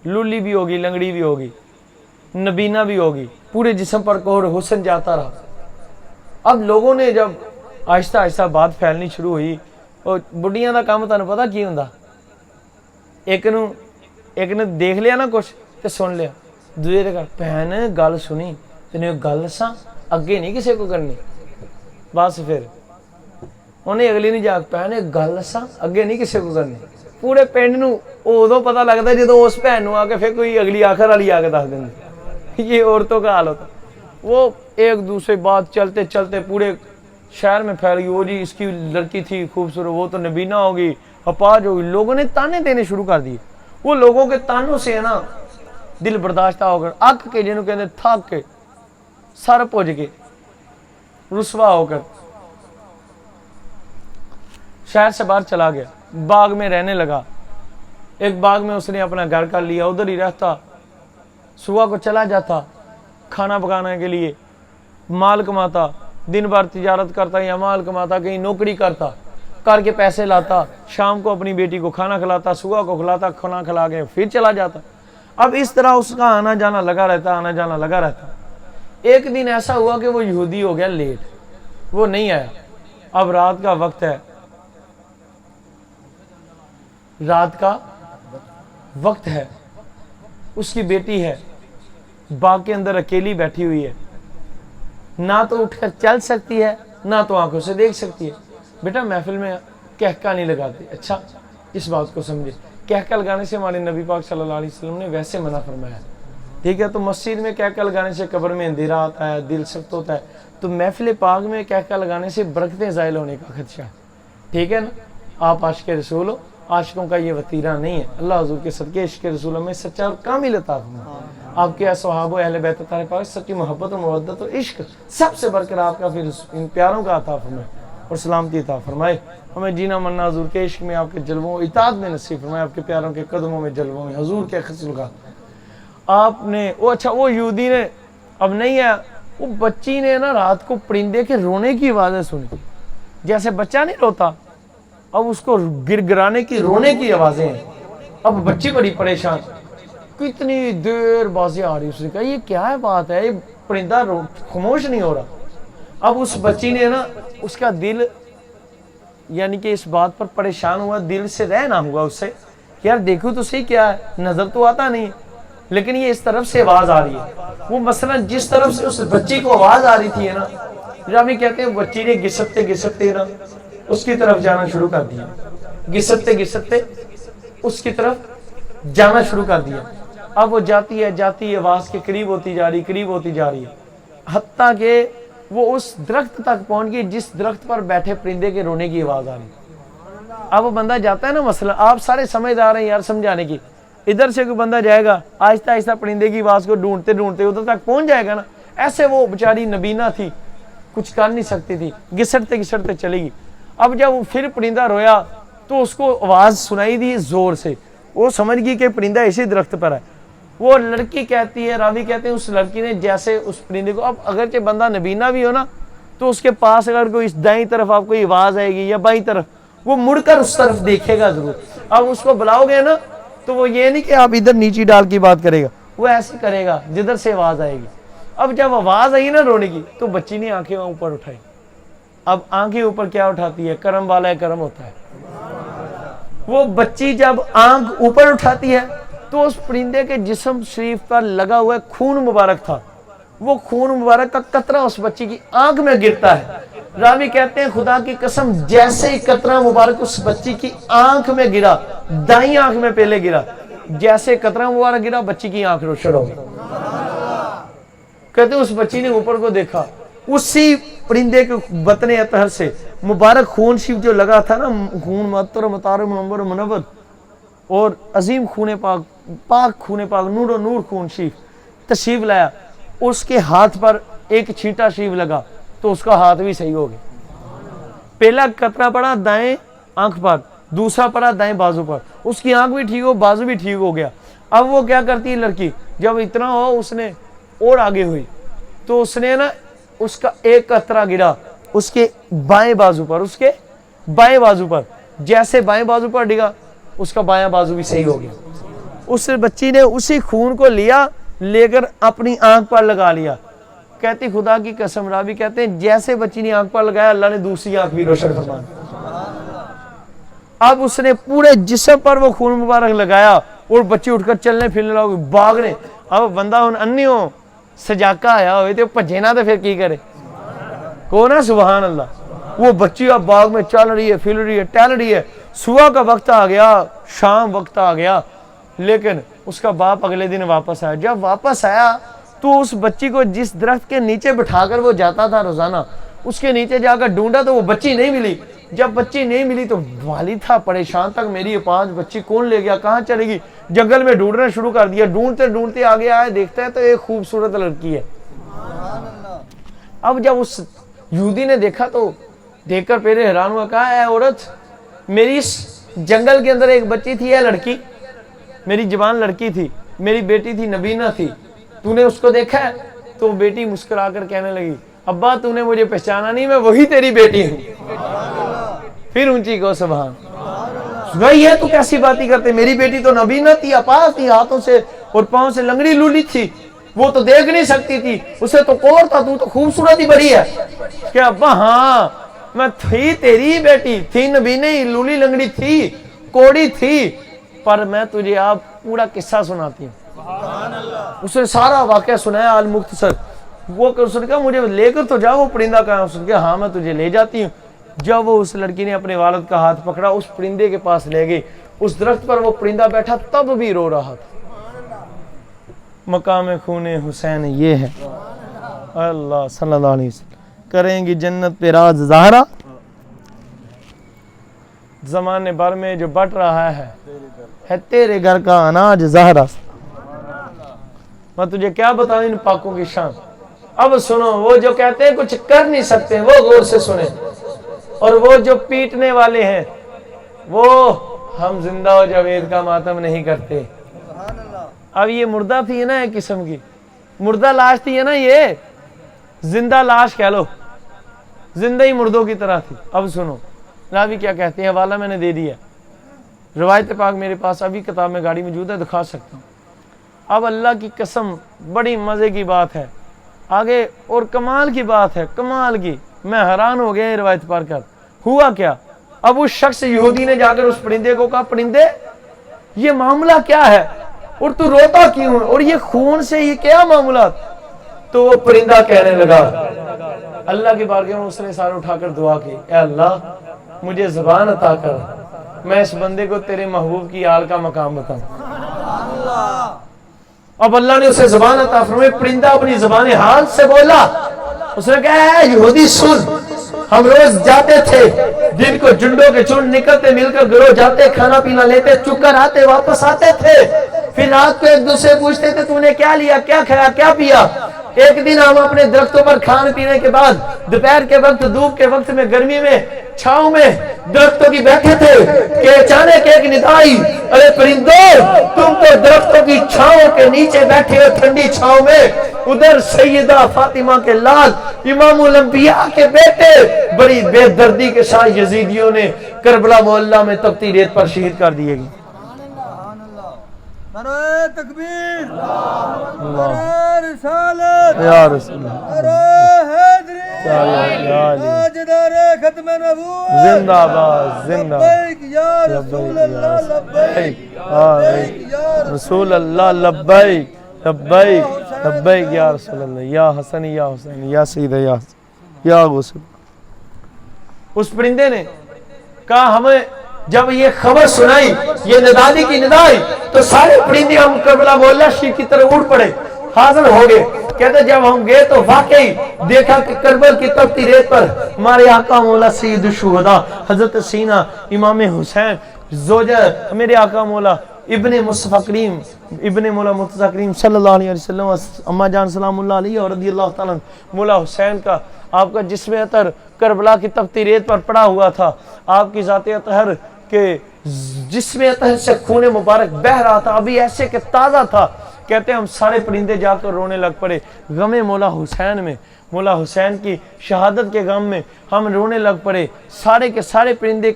Speaker 1: لولی بھی ہوگی, لنگڑی بھی ہوگی, نبینہ بھی ہوگی, پورے جسم پر کوہر, حسن جاتا رہا. اب لوگوں نے جب آہستہ آہستہ بات پھیلنی شروع ہوئی, اور بڑھیاں دا کام تانوں پتہ کی ہوندا, ایک نے دیکھ لیا نا کچھ تے سن لیا, دوسرے نے کہا بہن گل سنی تینوں گل دساں, اگے نہیں کسی کو کرنی. بس پھر انہیں اگلی نہیں جاگ, بہن گل دساں اگے نہیں کسی کو کرنی. پورے پنڈ نوں ادو پتہ لگتا ہے جدو اس بہن نوں آ کے پھر کوئی اگلی آخر والی آ کے دس دیں. یہ عورتوں کا حال ہوتا. وہ ایک دوسرے بات چلتے چلتے پورے شہر میں پھیل گئی. وہ جی اس کی لڑکی تھی خوبصورت, وہ تو نبینہ ہوگی, اپاج ہوگی. لوگوں نے تانے دینے شروع کر دیے. وہ لوگوں کے تانوں سے ہے نا دل برداشتہ ہو کر, اک کے جنہوں کہتے تھک کے, سر پج کے, رسوا ہو کر شہر سے باہر چلا گیا. باغ میں رہنے لگا. ایک باغ میں اس نے اپنا گھر کر لیا, ادھر ہی رہتا, صبح کو چلا جاتا کھانا پکانے کے لیے, مال کماتا, دن بھر تجارت کرتا یا مال کماتا, کہیں نوکری کرتا, کر کے پیسے لاتا, شام کو اپنی بیٹی کو کھانا کھلاتا, صبح کو کھلاتا, کھانا کھلا کے پھر چلا جاتا. اب اس طرح اس کا آنا جانا لگا رہتا, آنا جانا لگا رہتا. ایک دن ایسا ہوا کہ وہ یہودی ہو گیا لیٹ, وہ نہیں آیا. اب رات کا وقت ہے, رات کا وقت ہے, اس کی بیٹی ہے, باغ کے اندر اکیلی بیٹھی ہوئی ہے, نہ تو اٹھ کر چل سکتی ہے نہ تو آنکھوں سے دیکھ سکتی ہے. بیٹا محفل میں کہکا نہیں لگاتے. اچھا اس بات کو سمجھے, کہکا لگانے سے ہمارے نبی پاک صلی اللہ علیہ وسلم نے ویسے منع فرمایا. ٹھیک ہے, تو مسجد میں کہکا لگانے سے قبر میں اندھیرا آتا ہے, دل سخت ہوتا ہے. تو محفل پاک میں کہکا لگانے سے برکتیں زائل ہونے کا خدشہ ہے. ٹھیک ہے نا, آپ عاشق رسول ہو, عاشقوں کا یہ وطیرہ نہیں ہے. اللہ حضور کے صدقے عشق رسول میں سچا اور کامل عطا فرمائے. آپ کے صحابہ و اہل بیت طاہر پاک سچی محبت و مودت اور عشق سب سے بڑھ کر آپ کا پھر ان پیاروں کا عطا فرمائے اور سلامتی عطا فرمائے. ہمیں جینا مرنا حضور کے عشق میں, آپ کے جلووں اطاعت میں نصیب فرمائے, آپ کے پیاروں کے قدموں میں جلووں میں, حضور کے خصل کا. آپ نے وہ اچھا وہ یہودی نے اب نہیں ہے, وہ بچی نے نا رات کو پرندے کے رونے کی آوازیں سنی. جیسے بچہ نہیں روتا, اب اس کو گر گرانے کی رونے کی آوازیں ہیں. اب بچی بڑی پریشان, کتنی دیر بازیں آ رہی. اس نے کہا یہ کیا ہے بات ہے, یہ پرندہ خاموش نہیں ہو رہا. اب اس بچی نے نا اس کا دل یعنی کہ اس بات پر پریشان ہوا, دل سے رہ نہ ہوا اس سے, یار دیکھو تو صحیح کیا ہے, نظر تو آتا نہیں لیکن یہ اس طرف سے آواز آ رہی ہے. وہ مثلا جس طرف سے اس بچی کو آواز آ رہی تھی نا, جب یہ کہتے ہیں بچی نے گھسٹتے گھسٹتے نا اس کی طرف جانا شروع کر دیا, گھسٹتے گھسٹتے اس کی طرف جانا شروع کر دیا. اب وہ جاتی ہے آواز کے قریب ہوتی جا رہی ہے, حتیٰ کہ وہ اس درخت تک پہنچ گئی جس درخت پر بیٹھے پرندے کے رونے کی آواز آ رہی. اب وہ بندہ جاتا ہے نا, مثلا آپ سارے سمجھدار ہیں یار سمجھانے کی, ادھر سے کوئی بندہ جائے گا آہستہ آہستہ پرندے کی آواز کو ڈھونڈتے ڈھونڈتے ادھر تک پہنچ جائے گا نا. ایسے وہ بیچاری نبینہ تھی, کچھ کر نہیں سکتی تھی, گھسٹتے گھسٹتے چلے گی. اب جب وہ پھر پرندہ رویا تو اس کو آواز سنائی دی زور سے, وہ سمجھ گئی کہ پرندہ اسی درخت پر ہے. وہ لڑکی کہتی ہے, راوی کہتے ہیں اس لڑکی نے جیسے اس پرندے کو, اب اگرچہ بندہ نبینہ بھی ہو نا تو اس کے پاس اگر کوئی دائیں طرف آپ کو آواز آئے گی یا بائیں طرف، وہ مڑ کر اس طرف دیکھے گا ضرور. اب اس کو بلاؤ گے نا تو وہ یہ نہیں کہ آپ ادھر نیچی ڈال کی بات کرے گا، وہ ایسے کرے گا جدھر سے آواز آئے گی. اب جب آواز آئی نا رونے کی تو بچی نے آنکھیں اوپر اٹھائی. اب آنکھیں اوپر کیا اٹھاتی ہے؟ کرم والا ہے، کرم ہوتا ہے. وہ بچی جب آنکھ اوپر اٹھاتی ہے تو اس پرندے کے جسم شریف پر لگا ہوا خون مبارک تھا، وہ خون مبارک کا قطرہ اس بچی کی آنکھ میں گرتا ہے. راوی کہتے ہیں خدا کی قسم جیسے ہی قطرہ مبارک اس بچی کی آنکھ میں گرا، دائیں آنکھ میں پہلے گرا، جیسے قطرہ مبارک گرا بچی کی آنکھ روشن ہو گئی. کہتے ہیں اس بچی نے اوپر کو دیکھا، اسی پرندے کے بطن اطہر سے مبارک خون شریف جو لگا تھا نا، خون معطر مطار منور منور اور عظیم خون پاک، پاک خون پاک، نور و نور خون شریف تشریف لایا. اس کے ہاتھ پر ایک چھینٹا شریف لگا تو اس کا ہاتھ بھی صحیح ہو گیا. پہلا قطرہ پڑا دائیں آنکھ پر، دوسرا پڑا دائیں بازو پر، اس کی آنکھ بھی ٹھیک ہو، بازو بھی ٹھیک ہو گیا. اب وہ کیا کرتی ہے لڑکی، جب اتنا ہو اس نے اور آگے ہوئی تو اس نے نا اس کا ایک قطرہ گرا اس کے بائیں بازو پر، اس کے بائیں بازو پر، جیسے بائیں بازو پر ڈگا اس کا بایاں بازو بھی صحیح ہو گیا. اس بچی نے اسی خون کو لیا، لے کر اپنی آنکھ پر لگا لیا. کہتی خدا کی قسم، راوی کہتے ہیں جیسے بچی نے آنکھ پر لگایا اللہ نے دوسری آنکھ بھی روشن فرما دی. اب اس نے پورے جسم پر وہ خون مبارک لگایا اور بچی اٹھ کر چلنے پھرنے لگی، بھاگنے. اب بندہ ہن انی ہو سجاکا آیا ہوئے تو بھجے نہ تو پھر کی کرے کو نا. سبحان اللہ. وہ بچی اب باغ میں چل رہی ہے، پھر رہی ہے، ٹہل رہی ہے. صبح کا وقت آ گیا، شام وقت آ گیا، لیکن اس کا باپ اگلے دن واپس آیا. جب واپس آیا تو اس بچی کو جس درخت کے نیچے بٹھا کر وہ جاتا تھا روزانہ، اس کے نیچے جا کر ڈھونڈا تو وہ بچی نہیں ملی. جب بچی نہیں ملی تو والد تھا پریشان تک، میری یہ 5 بچی کون لے گیا، کہاں چلے گی؟ جنگل میں ڈھونڈنا شروع کر دیا. ڈھونڈتے ڈھونڈتے آگے آئے، دیکھتا ہے تو ایک خوبصورت لڑکی ہے. اب جب اس یہودی نے دیکھا تو دیکھ کر پہلے حیران ہوا، کہا اے عورت، میری اس جنگل کے اندر ایک بچی تھی، اے لڑکی، میری جوان لڑکی تھی، میری بیٹی تھی، نبینہ تھی، تو نے اس کو دیکھا ہے؟ تو بیٹی مسکرا کر کہنے لگی ابا تو نے مجھے پہچانا نہیں، میں وہی تیری بیٹی ہوں. پھر اونچی کو سبحان وہی ہے، تو کیسی باتیں کرتے؟ میری بیٹی تو نبینہ تھی، اپاہج تھی، ہاتھوں سے اور پاؤں سے لنگڑی لولی تھی، وہ تو دیکھ نہیں سکتی تھی، اسے تو کور تھا، تو خوبصورت ہی بڑی ہے. کہ ابا ہاں میں تھی تیری بیٹی، تھی نبینے ہی، لولی لنگڑی تھی، کوڑی تھی، پر میں تجھے آپ پورا قصہ سناتی ہوں. اس نے سارا واقعہ سنایا المختصر. وہ اس نے کہا مجھے لے کر تو جاؤ، وہ پرندہ کہاں؟ اس نے کہا ہاں میں تجھے لے جاتی ہوں. جب وہ اس لڑکی نے اپنے والد کا ہاتھ پکڑا، اس پرندے کے پاس لے گئی. اس درخت پر وہ پرندہ بیٹھا تب بھی رو رہا تھا. مقام خون حسین یہ ہے. اللہ صلی اللہ علیہ وسلم کریں گی جنت پہ راز زہرا، زمانے بھر میں جو بٹ رہا ہے تیرے گھر کا اناج زہرا. میں تجھے کیا بتاؤں ان پاکوں کی شان. اب سنو، وہ جو کہتے ہیں کچھ کر نہیں سکتے وہ غور سے سنیں، اور وہ جو پیٹنے والے ہیں وہ ہم زندہ و جاوید کا ماتم نہیں کرتے. اب یہ مردہ تھی نا ایک قسم کی، مردہ لاش تھی نا، یہ زندہ لاش کہہ لو، زندہ ہی مردوں کی طرح تھی. اب سنو راوی کیا کہتے ہیں، حوالہ میں نے دے دیا، روایت پاک میرے پاس ابھی کتاب میں گاڑی موجود ہے، دکھا سکتا ہوں. اب اللہ کی قسم بڑی مزے کی بات ہے آگے، اور کمال کی بات ہے، کمال کی. میں حیران ہو گیا یہ روایت پڑھ کر. ہوا کیا؟ اب اس شخص یہودی نے جا کر اس پرندے کو کہا پرندے یہ معاملہ کیا ہے اور تو روتا کیوں ہے اور یہ خون سے یہ کیا معاملات؟ تو وہ پرندہ کہنے لگا، اللہ کی بارگاہ میں اس نے سارے اٹھا کر دعا کی، اے اللہ مجھے زبان عطا کر، میں اس بندے کو تیرے محبوب کی آل کا مقام بتاؤں. اب اللہ نے اسے زبان عطا فرمائی. پرندہ اپنی زبان حال سے بولا. اس نے کہا اے یہودی سن، ہم روز جاتے تھے، دن کو جنڈوں کے جھنڈ نکلتے، مل کر گروہ جاتے، کھانا پینا لیتے، چک کر آتے، واپس آتے تھے، پھر رات کو ایک دوسرے پوچھتے تھے تو نے کیا لیا، کیا کھایا، کیا پیا. ایک دن ہم اپنے درختوں پر کھان پینے کے بعد دوپہر کے وقت دھوپ کے وقت میں گرمی میں چھاؤں میں درختوں کی بیٹھے تھے کہ اچانک ایک ندا آئی، ارے پرندوں تم تو درختوں کی چھاؤں کے نیچے بیٹھے ہو ٹھنڈی چھاؤں میں، ادھر سیدہ فاطمہ کے لال امام الانبیاء کے بیٹے بڑی بے دردی کے ساتھ یزیدیوں نے کربلا محلہ میں تپتی ریت پر شہید کر دیے گئے۔
Speaker 4: نعرہ تکبیر، نعرہ رسالت،
Speaker 1: یا رسول اللہ،
Speaker 4: نعرہ حیدری،
Speaker 1: یا علی،
Speaker 4: تاجدار ختم نبوت،
Speaker 1: زندہ باد زندہ
Speaker 4: لبیک یا رسول اللہ، لبیک
Speaker 1: لبیک
Speaker 4: یا
Speaker 1: رسول اللہ، لبیک لبیک لبیک یا رسول اللہ، یا حسن یا حسین یا سیدہ یا حسن یا غسل۔ اس پرندے نے کہا ہمیں جب یہ خبر سنائی، یہ ندادی کی ندائی، تو سارے پرندے ہم کربلا محلہ شریف کی طرف اڑ پڑے، حاضر ہو گئے۔ کہتے جب ہم گئے تو واقعی دیکھا کہ کربل کی تپتی ریت پر ہمارے آقا مولا سید الشہداء حضرت سینہ امام حسین زوجہ میرے آقا مولا ابن مصطفیٰ کریم ابن مولا مرتضیٰ کریم صلی اللہ علیہ وسلم اما جان سلام اللہ علیہ اور رضی اللہ تعالیٰ مولا حسین کا آپ کا جسم اطہر کربلا کی تپتی ریت پر پڑا ہوا تھا، آپ کی ذات اطہر کے جسم اطہر سے خون مبارک بہ رہا تھا، ابھی ایسے کہ تازہ تھا۔ کہتے ہیں ہم سارے پرندے جا کر رونے لگ پڑے غم مولا حسین میں، مولا حسین کی شہادت کے غم میں ہم رونے لگ پڑے، سارے کے سارے پرندے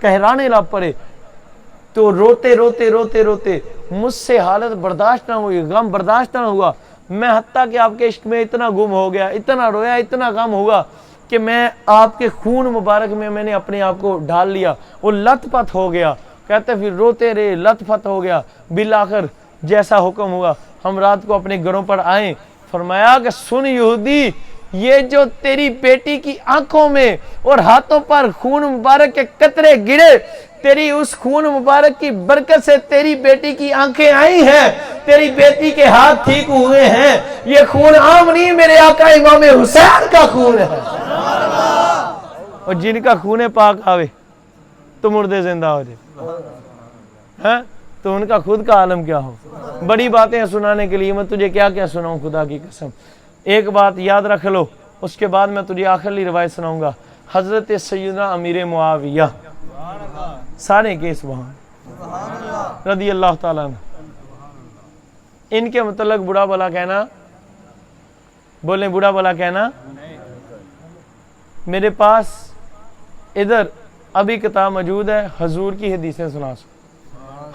Speaker 1: کہرانے لگ پڑے۔ تو روتے روتے روتے روتے مجھ سے حالت برداشت نہ ہوئی، غم برداشت نہ ہوا، میں حتیٰ کہ آپ کے عشق میں اتنا گم ہو گیا، اتنا رویا، اتنا غم ہوا کہ میں آپ کے خون مبارک میں نے اپنے آپ کو ڈال لیا، وہ لت پت ہو گیا۔ کہتے پھر روتے رہے، لت پت ہو گیا، بالآخر جیسا حکم ہوا ہم رات کو اپنے گھروں پر آئیں۔ فرمایا کہ سن یہودی، یہ جو تیری بیٹی کی آنکھوں میں اور ہاتھوں پر خون مبارک کے قطرے گرے، تیری اس خون مبارک کی برکت سے تیری بیٹی کی آنکھیں آئی ہیں، تیری بیٹی کے ہاتھ ٹھیک ہوئے ہیں، یہ خون عام نہیں، میرے آقا امام حسین کا خون ہے۔ اور جن کا خون پاک آوے تو مردے زندہ ہو جائے، تو ان کا خود کا عالم کیا ہو۔ بڑی باتیں سنانے کے لیے میں تجھے کیا کیا سناؤں، خدا کی قسم۔ ایک بات یاد رکھ لو، اس کے بعد میں تجھے آخری روایت سناؤں گا۔ حضرت سیدنا امیر معاویہ سارے کے سبحان رضی اللہ تعالیٰ عنہ، ان کے متعلق بڑا بلا کہنا، بولیں بڑا بلا کہنا۔ میرے پاس ادھر ابھی کتاب موجود ہے، حضور کی حدیثیں سنا سو۔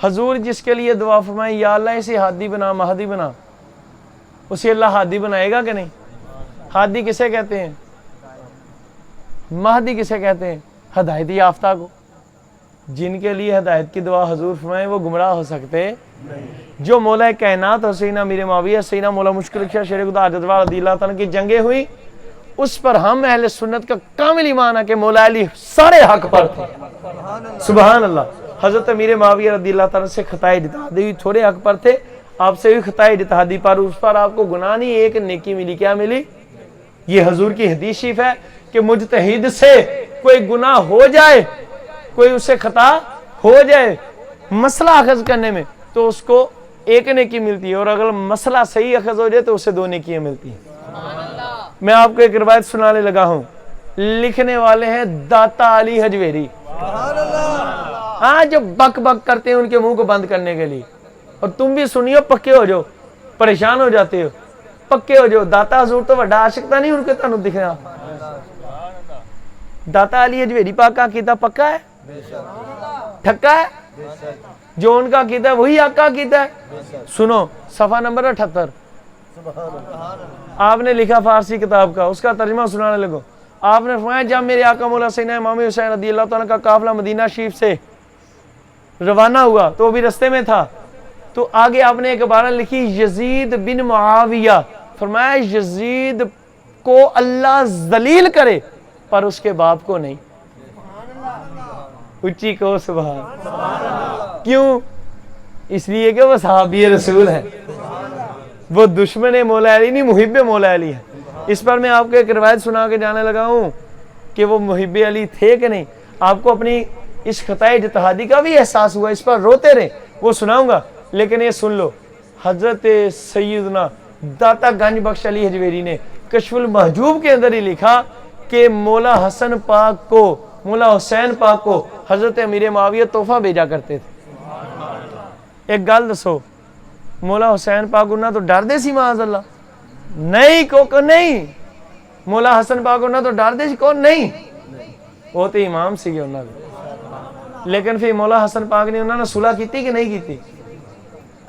Speaker 1: حضور جس کے لیے دعا فرمائے یا اللہ اسے ہادی بنا، مہدی بنا، اسے اللہ ہادی بنائے گا کہ نہیں؟ ہادی کسے کہتے ہیں؟ مہدی کسے کہتے ہیں؟ ہدایت یافتہ کو۔ جن کے لیے ہدایت کی دعا حضور فرمائے وہ گمراہ ہو سکتے جو مولا کائنات حسین امیر معاویہ سیدنا مولا مشکل کشا شیر خدا حضرت والا رضی اللہ تعالیٰ کی جنگیں ہوئی، اس پر ہم اہل سنت کا کامل ایمان ہے کہ مولا علی سارے حق پر تھے۔ سبحان اللہ۔ حضرت امیر معاویہ رضی اللہ تعالیٰ سے خطائے اجتہادی ہوئی، تھوڑے حق پر تھے، آپ سے بھی خطائے اجتہادی پر، اس پر آپ کو گناہ نہیں ایک نیکی ملی۔ کیا ملی؟ یہ حضور کی حدیث شریف ہے کہ مجتہد سے کوئی گناہ ہو جائے، کوئی اسے خطا ہو جائے مسئلہ اخذ کرنے میں تو اس کو ایک نیکی ملتی ہے، اور اگر مسئلہ صحیح اخذ ہو جائے تو اسے دو نیکیاں ملتی ہیں۔ میں آپ کو ایک روایت سنانے لگا ہوں، لکھنے والے ہیں داتا علی حجویری، ہاں جو بک بک کرتے ہیں ان کے منہ کو بند کرنے کے لیے، اور تم بھی سنیو، پکے ہو جو، پریشان ہو جاتے ہو، پکے ہو جو۔ داتا حضور تو بڑا عاشقتا نہیں ان کے تنو دکھنا۔ داتا علی حجویری پاک کا عقیدہ پکا ہے، ٹھکا ہے، جو ان کا عقیدہ ہے وہی آقا عقیدہ ہے۔ سنو صفحہ نمبر 78، آپ نے لکھا فارسی کتاب کا، اس کا ترجمہ سنانے لگو۔ آپ نے فرمایا جب میرے آقا مولا سیدنا امام حسین رضی اللہ تعالیٰ کا قافلہ مدینہ شریف سے روانہ ہوا تو وہ بھی رستے میں تھا، تو آگے آپ نے ایک عبارت لکھی یزید بن معاویہ، فرمایا یزید کو اللہ ذلیل کرے پر اس کے باپ کو نہیں۔ اچھی کو سبحان۔ کیوں؟ اس لیے کہ وہ صحابی رسول ہے، وہ دشمن مولا علی نہیں، محب مولا علی ہے۔ اس پر میں آپ کو ایک روایت سنا کے جانے لگا ہوں کہ وہ محب علی تھے کہ نہیں۔ آپ کو اپنی اس خطائے اجتہادی کا بھی احساس ہوا، اس پر روتے رہے، وہ سناؤں گا، لیکن یہ سن لو، حضرت سیدنا داتا گنج بخش علی حجویری نے کشف المحجوب کے اندر ہی لکھا کہ مولا حسن پاک کو، مولا حسین پاک کو حضرت امیر معاویہ تحفہ بھیجا کرتے تھے۔ ایک گل دسو، مولا حسین پاک انہاں تو ڈر دے سی معاذ اللہ؟ نہیں، کو نہیں۔ مولا حسن پاک انہاں تو ڈر دے سی کون؟ نہیں، وہ تو امام سی انہاں دے۔ لیکن پھر مولا حسن پاک نے انہوں نے صلح کیتی کہ نہیں کیتی؟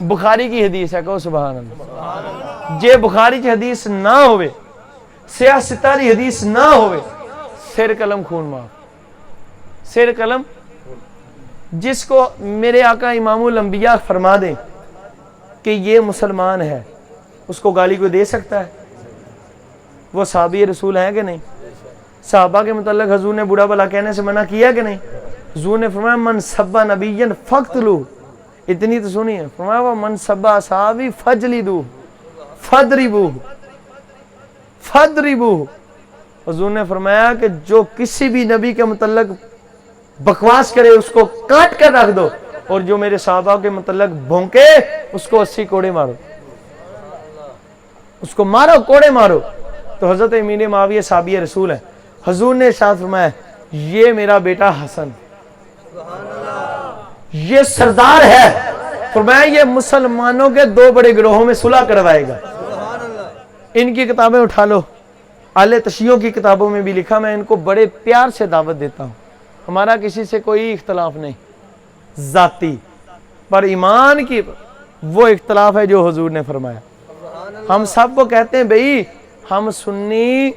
Speaker 1: بخاری کی حدیث ہے، کہو سبحان اللہ۔ جے بخاری کی حدیث نہ ہوئے، سیاہ ستاری حدیث نہ ہوئے، سر قلم خون معاف، سر قلم۔ جس کو میرے آقا امام الانبیاء فرما دیں کہ یہ مسلمان ہے، اس کو گالی کو دے سکتا ہے؟ وہ صحابی رسول ہیں کہ نہیں؟ صحابہ کے متعلق حضور نے برا بھلا کہنے سے منع کیا کہ نہیں؟ حضور نے فرمایا من سبا نبیًا فقتلوہ، اتنی تو سنی ہے، فرمایا وہ من سبا اصحابی فجلدوہ فضربوہ فضربوہ۔ حضور نے فرمایا کہ جو کسی بھی نبی کے متعلق بکواس کرے اس کو کاٹ کر رکھ دو، اور جو میرے صحابہ کے متعلق بھونکے اس کو 80 کوڑے مارو، اس کو مارو، کوڑے مارو۔ تو حضرت امیر معاویہ صحابی رسول ہیں۔ حضور نے ارشاد فرمایا یہ میرا بیٹا حسن، یہ سردار ہے، فرمایا یہ مسلمانوں کے 2 بڑے گروہوں میں صلح کروائے گا۔ ان کی کتابیں اٹھا لو، اہل تشیعوں کی کتابوں میں بھی لکھا، میں ان کو بڑے پیار سے دعوت دیتا ہوں۔ ہمارا کسی سے کوئی اختلاف نہیں ذاتی، پر ایمان کی وہ اختلاف ہے جو حضور نے فرمایا۔ ہم سب کو کہتے ہیں بھئی ہم سنی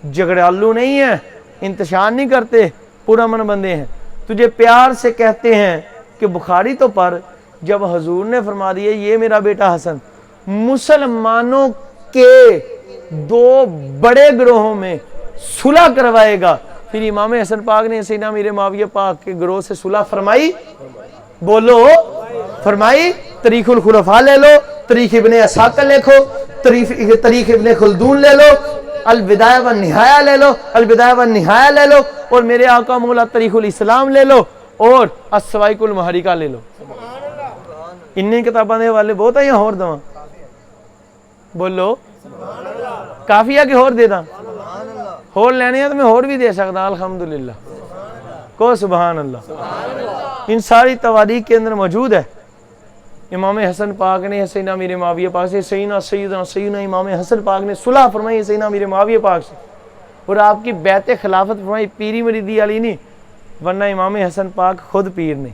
Speaker 1: جھگڑالو نہیں ہیں، انتشار نہیں کرتے، پرامن بندے ہیں، تجھے پیار سے کہتے ہیں کہ بخاری تو پڑھ، جب حضور نے فرما دیا یہ میرا بیٹا حسن مسلمانوں کے 2 بڑے گروہوں میں صلح کروائے گا، پھر امام حسن پاک نے سیدنا امیر معاویہ پاک کے گروہ سے صلح فرمائی؟ بولو، فرمائی؟ تاریخ الخلفاء لے لو، تاریخ ابن اسحاق لکھو، تاریخ ابن خلدون لے لو، البدایہ والنہایہ لے لو، البدایہ والنہایہ لے لو، اور میرے آقا مولا تاریخ الاسلام لے لو، اور السوائق المحرقہ لے لو۔ انہیں کتاباں دے حوالے بہت ہیں یا اور دواں؟ بولو، کافی ہے کہ اور دے داں؟ اور لینے ہیں تو میں اور بھی دے سکتا، الحمدللہ، کو سبحان اللہ۔ ان ساری تواریخ کے اندر موجود ہے۔ امام حسن پاک نے سیدنا امیر معاویہ پاک سے، سیدنا امام حسن پاک نے صلح فرمائی سیدنا امیر معاویہ پاک سے، اور آپ کی بیعت خلافت فرمائی، پیری مریدی علی نہیں، ورنہ امام حسن پاک خود پیر نہیں،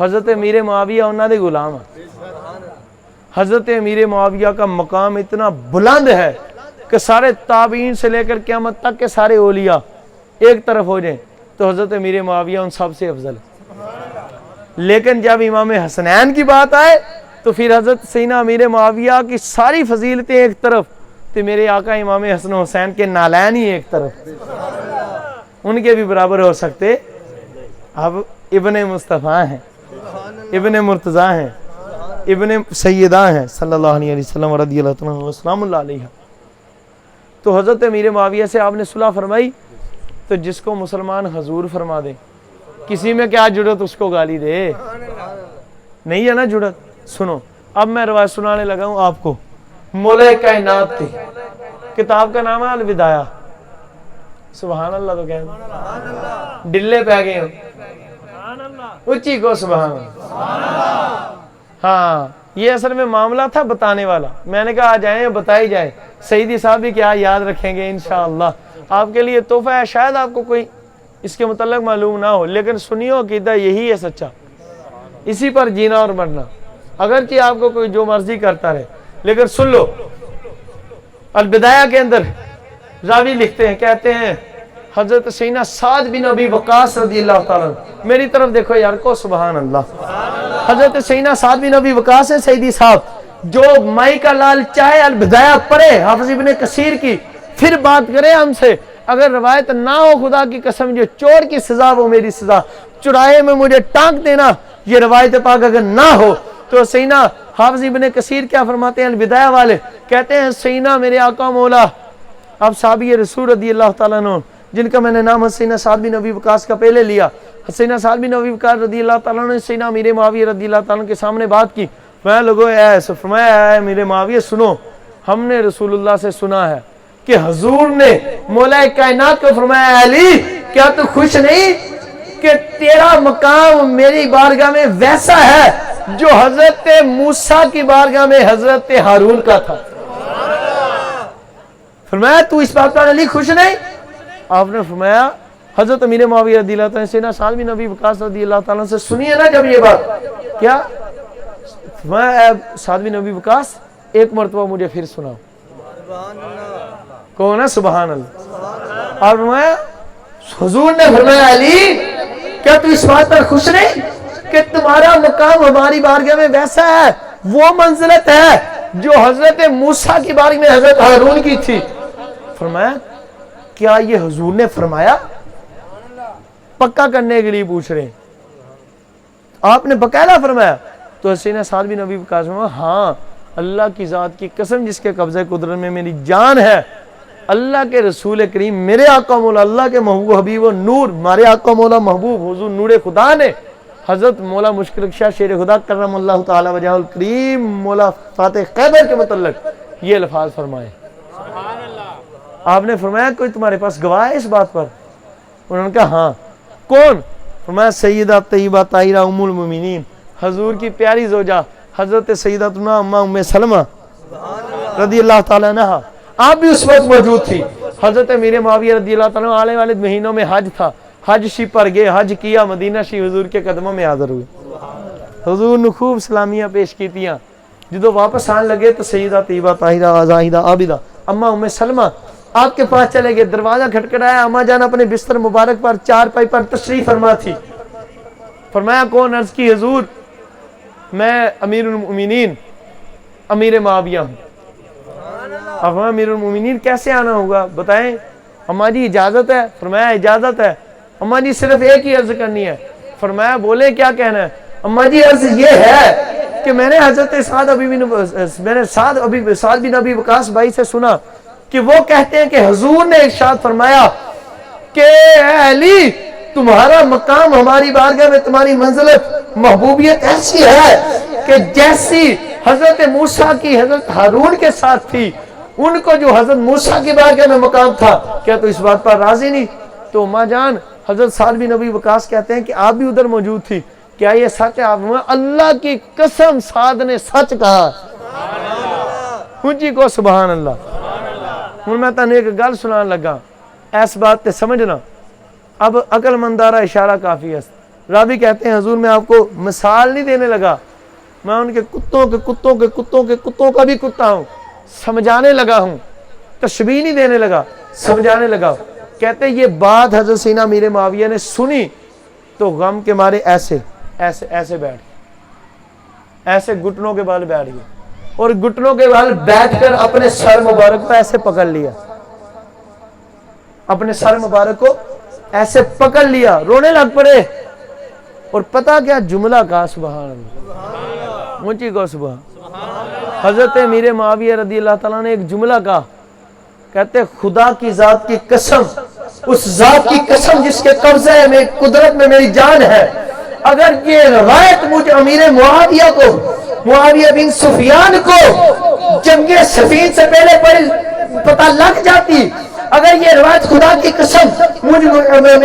Speaker 1: حضرت امیر معاویہ انہاں دے غلام ہیں۔ حضرت امیر معاویہ کا مقام اتنا بلند ہے کہ سارے تابعین سے لے کر قیامت تک کے سارے اولیاء ایک طرف ہو جائیں تو حضرت امیر معاویہ ان سب سے افضل ہے۔ لیکن جب امام حسنین کی بات آئے تو پھر حضرت سیدنا امیر معاویہ کی ساری فضیلتیں ایک طرف، تو میرے آقا امام حسن حسین کے نالین ہی ایک طرف، ان کے بھی برابر ہو سکتے۔ اب ابن مصطفیٰ ہیں، ابن مرتضیٰ ہیں، ابن سیدہ ہیں صلی اللہ علیہ وسلم رضی اللہ عنہ وسلام اللہ علیہ۔ تو حضرت امیر معاویہ سے آپ نے صلح فرمائی، تو جس کو مسلمان حضور فرما دے، کسی میں کیا جرت اس کو گالی دے؟ نہیں ہے نا جرت۔ سنو، اب میں روایت سنانے لگا ہوں آپ کو، مولا کائنات کی کتاب کا نام ہے الوداع۔ سبحان اللہ تو کہہ ڈلے پہ گئے ہوں، اچھی کو سبحان اللہ۔ ہاں، یہ اصل میں معاملہ تھا بتانے والا، میں نے کہا آ جائیں بتائی جائے، سیدی صاحب بھی کیا یاد رکھیں گے انشاءاللہ۔ آپ کے لیے تحفہ ہے، شاید آپ کو کوئی اس کے متعلق معلوم نہ ہو، لیکن سنیو عقیدہ یہی ہے سچا، اسی پر جینا اور مرنا، اگرچہ آپ کو کوئی جو مرضی کرتا رہے، لیکن سن لو۔ البدایہ کے اندر راوی لکھتے ہیں، کہتے ہیں حضرت سیدنا سعد بن ابی وقاص رضی اللہ تعالیٰ، میری طرف دیکھو یار کو سبحان اللہ۔ حضرت سیدنا سعد بن ابی وقاص ہے سیدی صاحب، جو مائی کا لال چاہے البدایہ پڑھے حافظ ابن کثیر کی، پھر بات کرے ہم سے، اگر روایت نہ ہو خدا کی قسم جو چور کی سزا وہ میری سزا، چوراہے میں مجھے ٹانک دینا، یہ روایت پاک اگر نہ ہو تو سیدنا حافظ ابن کثیر کیا فرماتے ہیں البدایہ والے، کہتے ہیں سیدنا میرے آقا مولا اب صحابی رسول رضی اللہ تعالیٰ عنہ، جن کا میں نے نام سیدنا سعد بن ابی وقاص کا پہلے لیا، سیدنا سعد بن ابی وقاص رضی اللہ تعالیٰ عنہ نے سیدنا امیر معاویہ رضی اللہ تعالیٰ عنہ کے سامنے بات کی، میں لوگوں ایسا فرمایا ہے میرے معاویہ سنو، ہم نے رسول اللہ سے سنا ہے کہ حضور نے مولا کائنات کو فرمایا علی کیا تو خوش نہیں کہ تیرا مقام میری بارگاہ میں ویسا ہے جو حضرت موسیٰ کی بارگاہ میں حضرت ہارون کا تھا. فرمایا تو اس بات پر علی خوش نہیں؟ آپ نے فرمایا حضرت امیر معاویہ رضی اللہ تعالیٰ سے نا سعد بن ابی وقاص رضی اللہ تعالیٰ سے سنیے نا جب یہ بات کیا فرمایا سعد بن ابی وقاص ایک مرتبہ مجھے پھر سناؤ. کون ہے سبحان اللہ. اور فرمایا حضور نے فرمایا علی کیا تو اس بات پر خوش نہیں کہ تمہارا مقام ہماری بارگاہ میں ویسا ہے، وہ منزلت ہے جو حضرت موسیٰ کی بارگاہ میں حضرت ہارون کی تھی. فرمایا کیا یہ حضور نے فرمایا؟ پکا کرنے کے لیے پوچھ رہے ہیں. آپ نے باقاعدہ فرمایا؟ تو حسین سعد بن ابی وقاص میں ہاں اللہ کی ذات کی قسم جس کے قبضہ قدرت میں میری جان ہے، اللہ کے رسول کریم میرے آقا مولا اللہ کے محبوب حبیب و نور ہمارے آقا مولا محبوب حضور نور خدا نے حضرت مولا مشکل کشا شیر خدا کرم اللہ تعالی وجہ الکریم مولا فاتح خیبر کے متعلق یہ الفاظ فرمائے. آپ نے فرمایا کوئی تمہارے پاس گواہ ہے اس بات پر؟ انہوں نے کہا ہاں. کون؟ فرمایا سیدہ طیبہ طاہرہ ام المومنین حضور کی پیاری زوجہ حضرت سیدتنا ام سلمہ رضی اللہ تعالیٰ عنہ. آپ بھی اس وقت موجود تھی. حضرت امیر معاویہ رضی اللہ تعالیٰ عنہ آنے والے مہینوں میں حج تھا، حج شی پر گئے، حج کیا، مدینہ شی حضور کے قدموں میں حاضر ہوئے. حضور نے خوب سلامیاں پیش کیتیاں. جدو واپس آنے لگے تو سیدہ طیبہ طاہرہ زاہدہ عابدہ اما ام سلمہ آپ کے پاس چلے گئے. دروازہ کھٹکھٹایا. اما جان اپنے بستر مبارک پر چارپائی پر تشریف فرما تھی. فرمایا کون؟ عرض کی حضور میں امیر المؤمنین امیر معاویہ ہوں. اب امیر المؤمنین کیسے آنا ہوگا بتائیں؟ اما جی اجازت ہے؟ فرمایا اجازت ہے. اما جی صرف ایک ہی عرض کرنی ہے. فرمایا بولے کیا کہنا ہے؟ اما جی عرض یہ ہے کہ میں نے حضرت سعد بن ابی وقاص بھائی سے سنا کہ وہ کہتے ہیں کہ حضور نے ارشاد فرمایا کہ اے علی تمہارا مقام ہماری بارگاہ میں تمہاری منزلت محبوبیت ایسی ہے کہ جیسی حضرت موسیٰ کی حضرت ہارون کے ساتھ تھی، ان کو جو حضرت موسیٰ کی بارگاہ میں مقام تھا، کیا تو اس بات پر راضی نہیں؟ تو ماں جان حضرت سعد بن ابی وقاص کہتے ہیں کہ آپ بھی ادھر موجود تھی، کیا یہ سچ ہے؟ آپ اللہ کی قسم سعد نے سچ کہا. اونچی کو سبحان اللہ. ہوں میں تنہیں ایک گل سنان لگا، ایس بات تے سمجھنا. اب عقل مندارہ اشارہ کافی ہے. راوی کہتے ہیں حضور میں آپ کو مثال نہیں دینے لگا، میں ان کے کتوں کا بھی کتا ہوں، سمجھانے لگا ہوں. تشبیہ نہیں دینے لگا، سمجھانے لگا. کہتے ہیں یہ بات حضرت سیدنا امیر معاویہ نے سنی تو غم کے مارے ایسے بیٹھ گئے، ایسے گھٹنوں کے بال بیٹھ گئے، اور گھٹنوں کے بال بیٹھ کر اپنے سر مبارک کو ایسے پکڑ لیا، اپنے سر مبارک کو ایسے پکڑ لیا، رونے لگ پڑے. اور پتہ کیا جملہ کہا؟ سبحان اللہ. اونچی کو سبحان. حضرت امیر معاویہ رضی اللہ تعالیٰ نے ایک جملہ کہا، کہتے خدا کی ذات کی قسم، اس ذات کی قسم جس کے قبضے میں قدرت میں میری جان ہے، اگر یہ روایت مجھے امیر معاویہ کو، معاویہ بن سفیان کو جنگ صفین سے پہلے پتہ لگ جاتی، اگر یہ روایت خدا کی قسم مجھے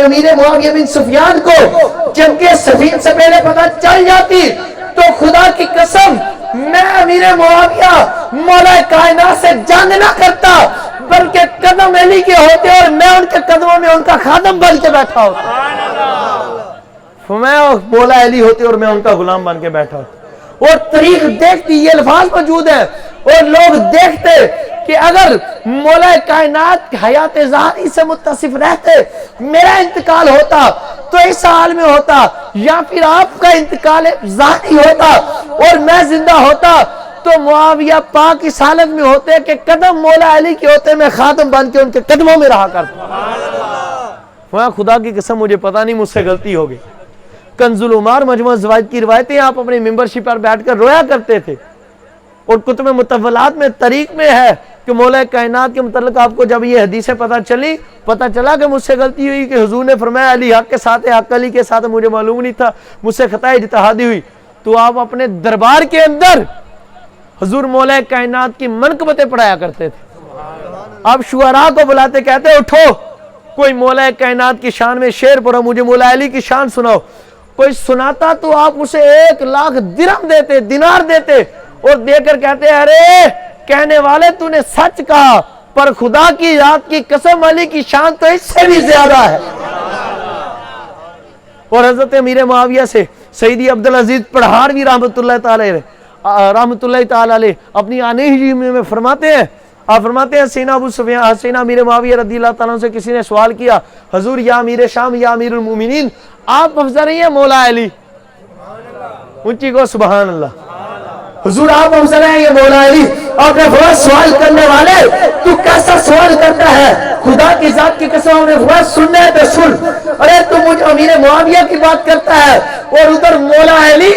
Speaker 1: امیر معاویہ بن سفیان کو جنگ صفین سے پہلے پتہ چل جاتی تو خدا کی قسم میں امیر معاویہ مولا کائنات سے جنگ نہ کرتا بلکہ قدم علی کے ہوتے اور میں ان کے قدموں میں ان کا خادم بن کے بیٹھا ہوتا. میں مولا علی ہوتے اور میں ان کا غلام بن کے بیٹھا ہوتا. اور تاریخ دیکھتی، یہ الفاظ موجود ہیں اور لوگ دیکھتے کہ اگر مولا کائنات حیات ظاہری سے متصف رہتے، میرا انتقال ہوتا تو اس حال میں ہوتا، یا پھر آپ کا انتقال ظاہری ہوتا اور میں زندہ ہوتا تو معاویہ پاک اس حالت میں ہوتے کہ قدم مولا علی کے ہوتے، میں خادم بن کے ان کے قدموں میں رہا کرتا. خدا کی قسم مجھے پتہ نہیں مجھ سے غلطی ہوگی. کنز العمار مجموعہ زوائد کی روایتیں آپ اپنی ممبرشپ پر بیٹھ کر رویا کرتے تھے، اور کتب متولات میں طریق میں ہے کہ مولا کائنات کے متعلق آپ کو جب یہ حدیثیں پتہ چلا کہ مجھ سے غلطی ہوئی کہ حضور نے فرمایا علی حق کے ساتھ، حق علی کے ساتھ، مجھے معلوم نہیں تھا، مجھ سے خطا اجتہادی ہوئی. تو آپ اپنے دربار کے اندر حضور مولا کائنات کی منقبتیں پڑھایا کرتے تھے. آپ شعراء کو بلاتے کہتے اٹھو کوئی مولا کائنات کی شان میں شعر پڑھو, مجھے مولا علی کی شان سناؤ. کوئی سناتا تو آپ اسے 1,00,000 درہم دیتے, دینار دیتے, اور دے کر کہتے ارے کہنے والے تو نے سچ کہا, پر خدا کی ذات کی قسم علی کی شان تو اس سے بھی زیادہ ہے. اور حضرت امیر معاویہ سے سیدی عبدالعزیز پڑھاروی رحمت اللہ تعالی علیہ اپنی آنہی میں فرماتے ہیں, آپ فرماتے ہیں سینا امیر معاویہ رضی اللہ تعالیٰ سے کسی نے سوال کیا, حضور یا امیر شام یا امیر المومنین, آپ افضل ہیں یا مولا علی؟ اونچی کو سبحان اللہ. حضور آپ افضل ہیں یا مولا علی؟ آپ نے فرمایا سوال کرنے والے تو کیسا سوال کرتا ہے, خدا کی ذات کی قسم. ہم نے فرمایا سننا ہے تو سن, ارے تو مجھے امیر معاویہ کی بات کرتا ہے اور ادھر مولا علی,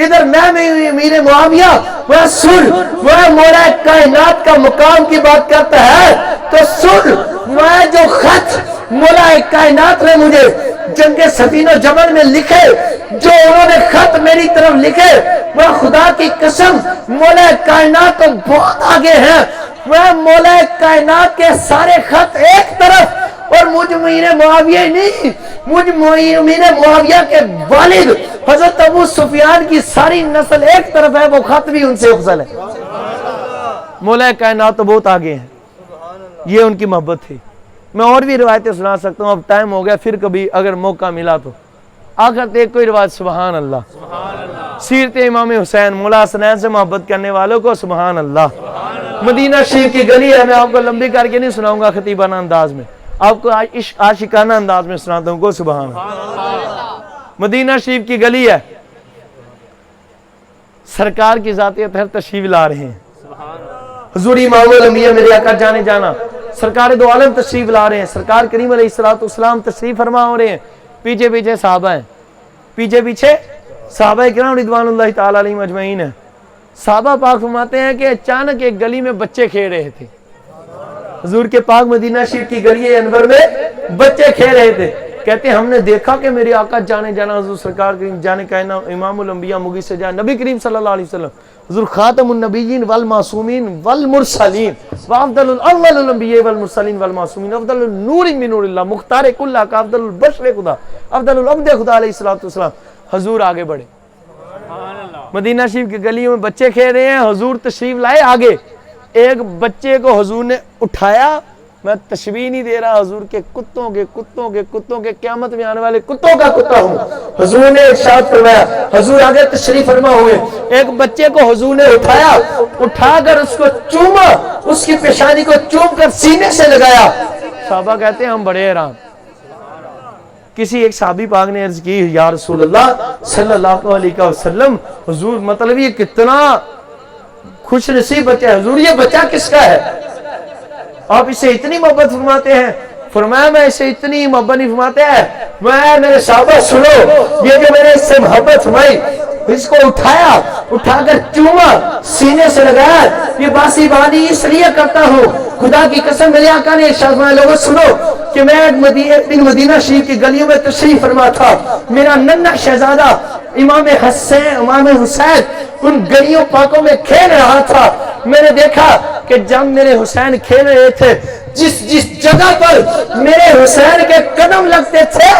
Speaker 1: ادھر میں امیر معاویہ. وہ سن, وہ مولا کائنات کا مقام کی بات کرتا ہے تو سن, میں جو خط مولا کائنات نے مجھے جنگ سفین و جمل میں لکھے, جو انہوں نے خط میری طرف لکھے, وہ خدا کی قسم مولا کائنات تو بہت آگے ہیں. وہ مولا کائنات کے سارے خط ایک طرف, اور مجھ امیر معاویہ نہیں, مجھ امیر معاویہ کے والد حضرت ابو سفیان کی ساری نسل ایک طرف ہے, وہ خط بھی ان سے افضل ہے. مولا کائنات تو بہت آگے ہیں. یہ ان کی محبت تھی. میں اور بھی روایتیں سنا سکتا ہوں, اب ٹائم ہو گیا, پھر کبھی اگر موقع ملا تو. آخر ایک کوئی روایت, سبحان اللہ. سیرت امام حسین مولا حسنین سے محبت کرنے والوں کو سبحان اللہ. مدینہ شریف کی گلی ہے, میں آپ کو لمبی کر کے نہیں سناؤں گا خطیبانہ انداز میں, آپ کو عاشقانہ انداز میں سناتا ہوں, کو سبحان اللہ. مدینہ شریف کی گلی ہے, سرکار کی ذات اطہر تشریف لا رہے ہیں. حضور امام الانبیاء میرے آقا جانے جانا سرکار دو عالم تشریف لا رہے ہیں. سرکار کریم علیہ السلام تشریف فرما ہو رہے ہیں, پیچھے پیچھے صحابہ ہیں, پیچھے پیچھے صحابہ کرام رضوان اللہ تعالی علیہم اجمعین ہیں. صحابہ پاک فرماتے ہیں کہ اچانک ایک گلی میں بچے کھیل رہے تھے. حضور کے پاک مدینہ شریف کی گلی انور میں بچے کھیل رہے تھے. کہتے ہیں ہم نے دیکھا کہ میرے آقا جانے جانا حضور سرکار کریم جانے کہنا امام الانبیاء مغیث جان نبی کریم صلی اللہ علیہ وسلم حضور خاتم النبیین والمعصومین والمرسلین وافضل الاول الانبیاء والمرسلین والمعصومین افضل النور من نور اللہ مختار کل کا افضل البشر خدا افضل العبد خدا علیہ الصلوۃ والسلام. حضور آگے بڑھے, مدینہ شریف کی گلیوں میں بچے کھیل رہے ہیں, حضور تشریف لائے آگے. ایک بچے کو حضور نے اٹھایا, میں تشبیہ نہیں دے رہا, حضور کے کتوں کے قیامت میں آنے والے کتوں کا کتا ہوں. حضور نے ارشاد فرمایا, حضور آگے تشریف فرما ہوئے, ایک بچے کو حضور نے اٹھایا, اٹھا کر اس کو چوما, اس کی پیشانی کو چوم کر سینے سے لگایا. صحابہ کہتے ہیں ہم بڑے حیران. کسی ایک صحابی پاک نے عرض کی یا رسول اللہ صلی اللہ علیہ وسلم, حضور مطلب یہ کتنا خوش نصیب بچہ ہے, حضور یہ بچہ کس کا ہے, آپ اسے اتنی محبت فرماتے ہیں. فرمایا میں اسے اتنی محبت نہیں فرماتے ہیں, میں میرے صحابہ سنو, یہ کہ میں نے اس سے محبت فرمائی, اس کو اٹھایا, اٹھا کر چوما, سینے سے لگایا. یہ باسی بانی اس لیے کرتا ہوں, خدا کی قسم میرے آقا نے ارشاد فرمایا لوگوں سنو کہ میں ایک دن مدینہ شریف کی گلیوں میں تشریف فرما تھا, میرا ننھا شہزادہ امام حسین ان گلیوں پاکوں میں کھیل رہا تھا. میں نے دیکھا کہ جب میرے حسین کھیل رہے تھے, جس جگہ پر میرے حسین کے قدم لگتے تھے,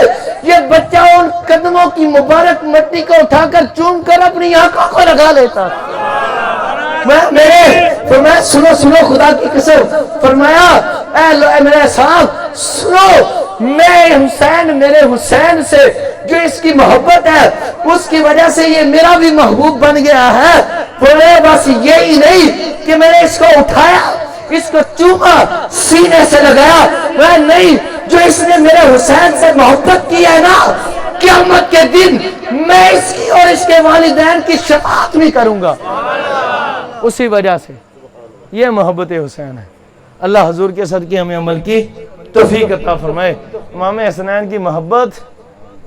Speaker 1: یہ بچہ ان قدموں کی مبارک مٹی کو اٹھا کر چوم کر اپنی آنکھوں کو لگا لیتا. فرمایا سنو خدا کی قسم, فرمایا اے میرے صاحب سنو, میرے حسین سے جو اس کی محبت ہے اس کی وجہ سے یہ میرا بھی محبوب بن گیا ہے. فرمایا بس یہی نہیں کہ میں نے اس کو اٹھایا, اس کو چوما, سینے سے لگایا, میں نہیں, جو اس نے میرے حسین سے محبت کی ہے نا, قیامت کے دن میں اس کی اور اس کے والدین کی شفاعت بھی کروں گا. اسی وجہ سے یہ محبت حسین ہے. اللہ حضور کے صدقے ہمیں عمل کی توفیق عطا فرمائے. امام حسنین کی محبت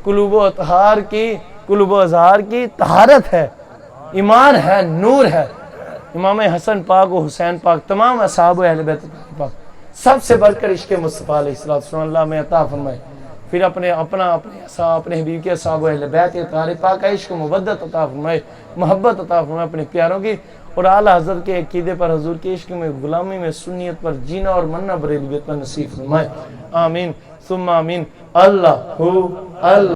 Speaker 1: قلوب و اطہار کی, قلوب و اظہار کی طہارت ہے, ایمان ہے, نور ہے. امام حسن پاک و حسین پاک تمام اصحاب و اہل بیت پاک سب سے بڑھ کر عشق مصطفیٰ علیہ السلام اللہ میں عطا فرمائے. پھر اپنے حبیب کے صحابہ اہل بیت اطہار پاک کا عشق و مودت عطا فرمائے، محبت عطا فرمائے اپنے پیاروں کی، اور اعلیٰ حضرت کے عقیدے پر، حضور کے عشق میں، غلامی میں، سنیت پر جینا اور مرنا بریلویت پر نصیب فرمائے، آمین ثم آمین۔ اللہ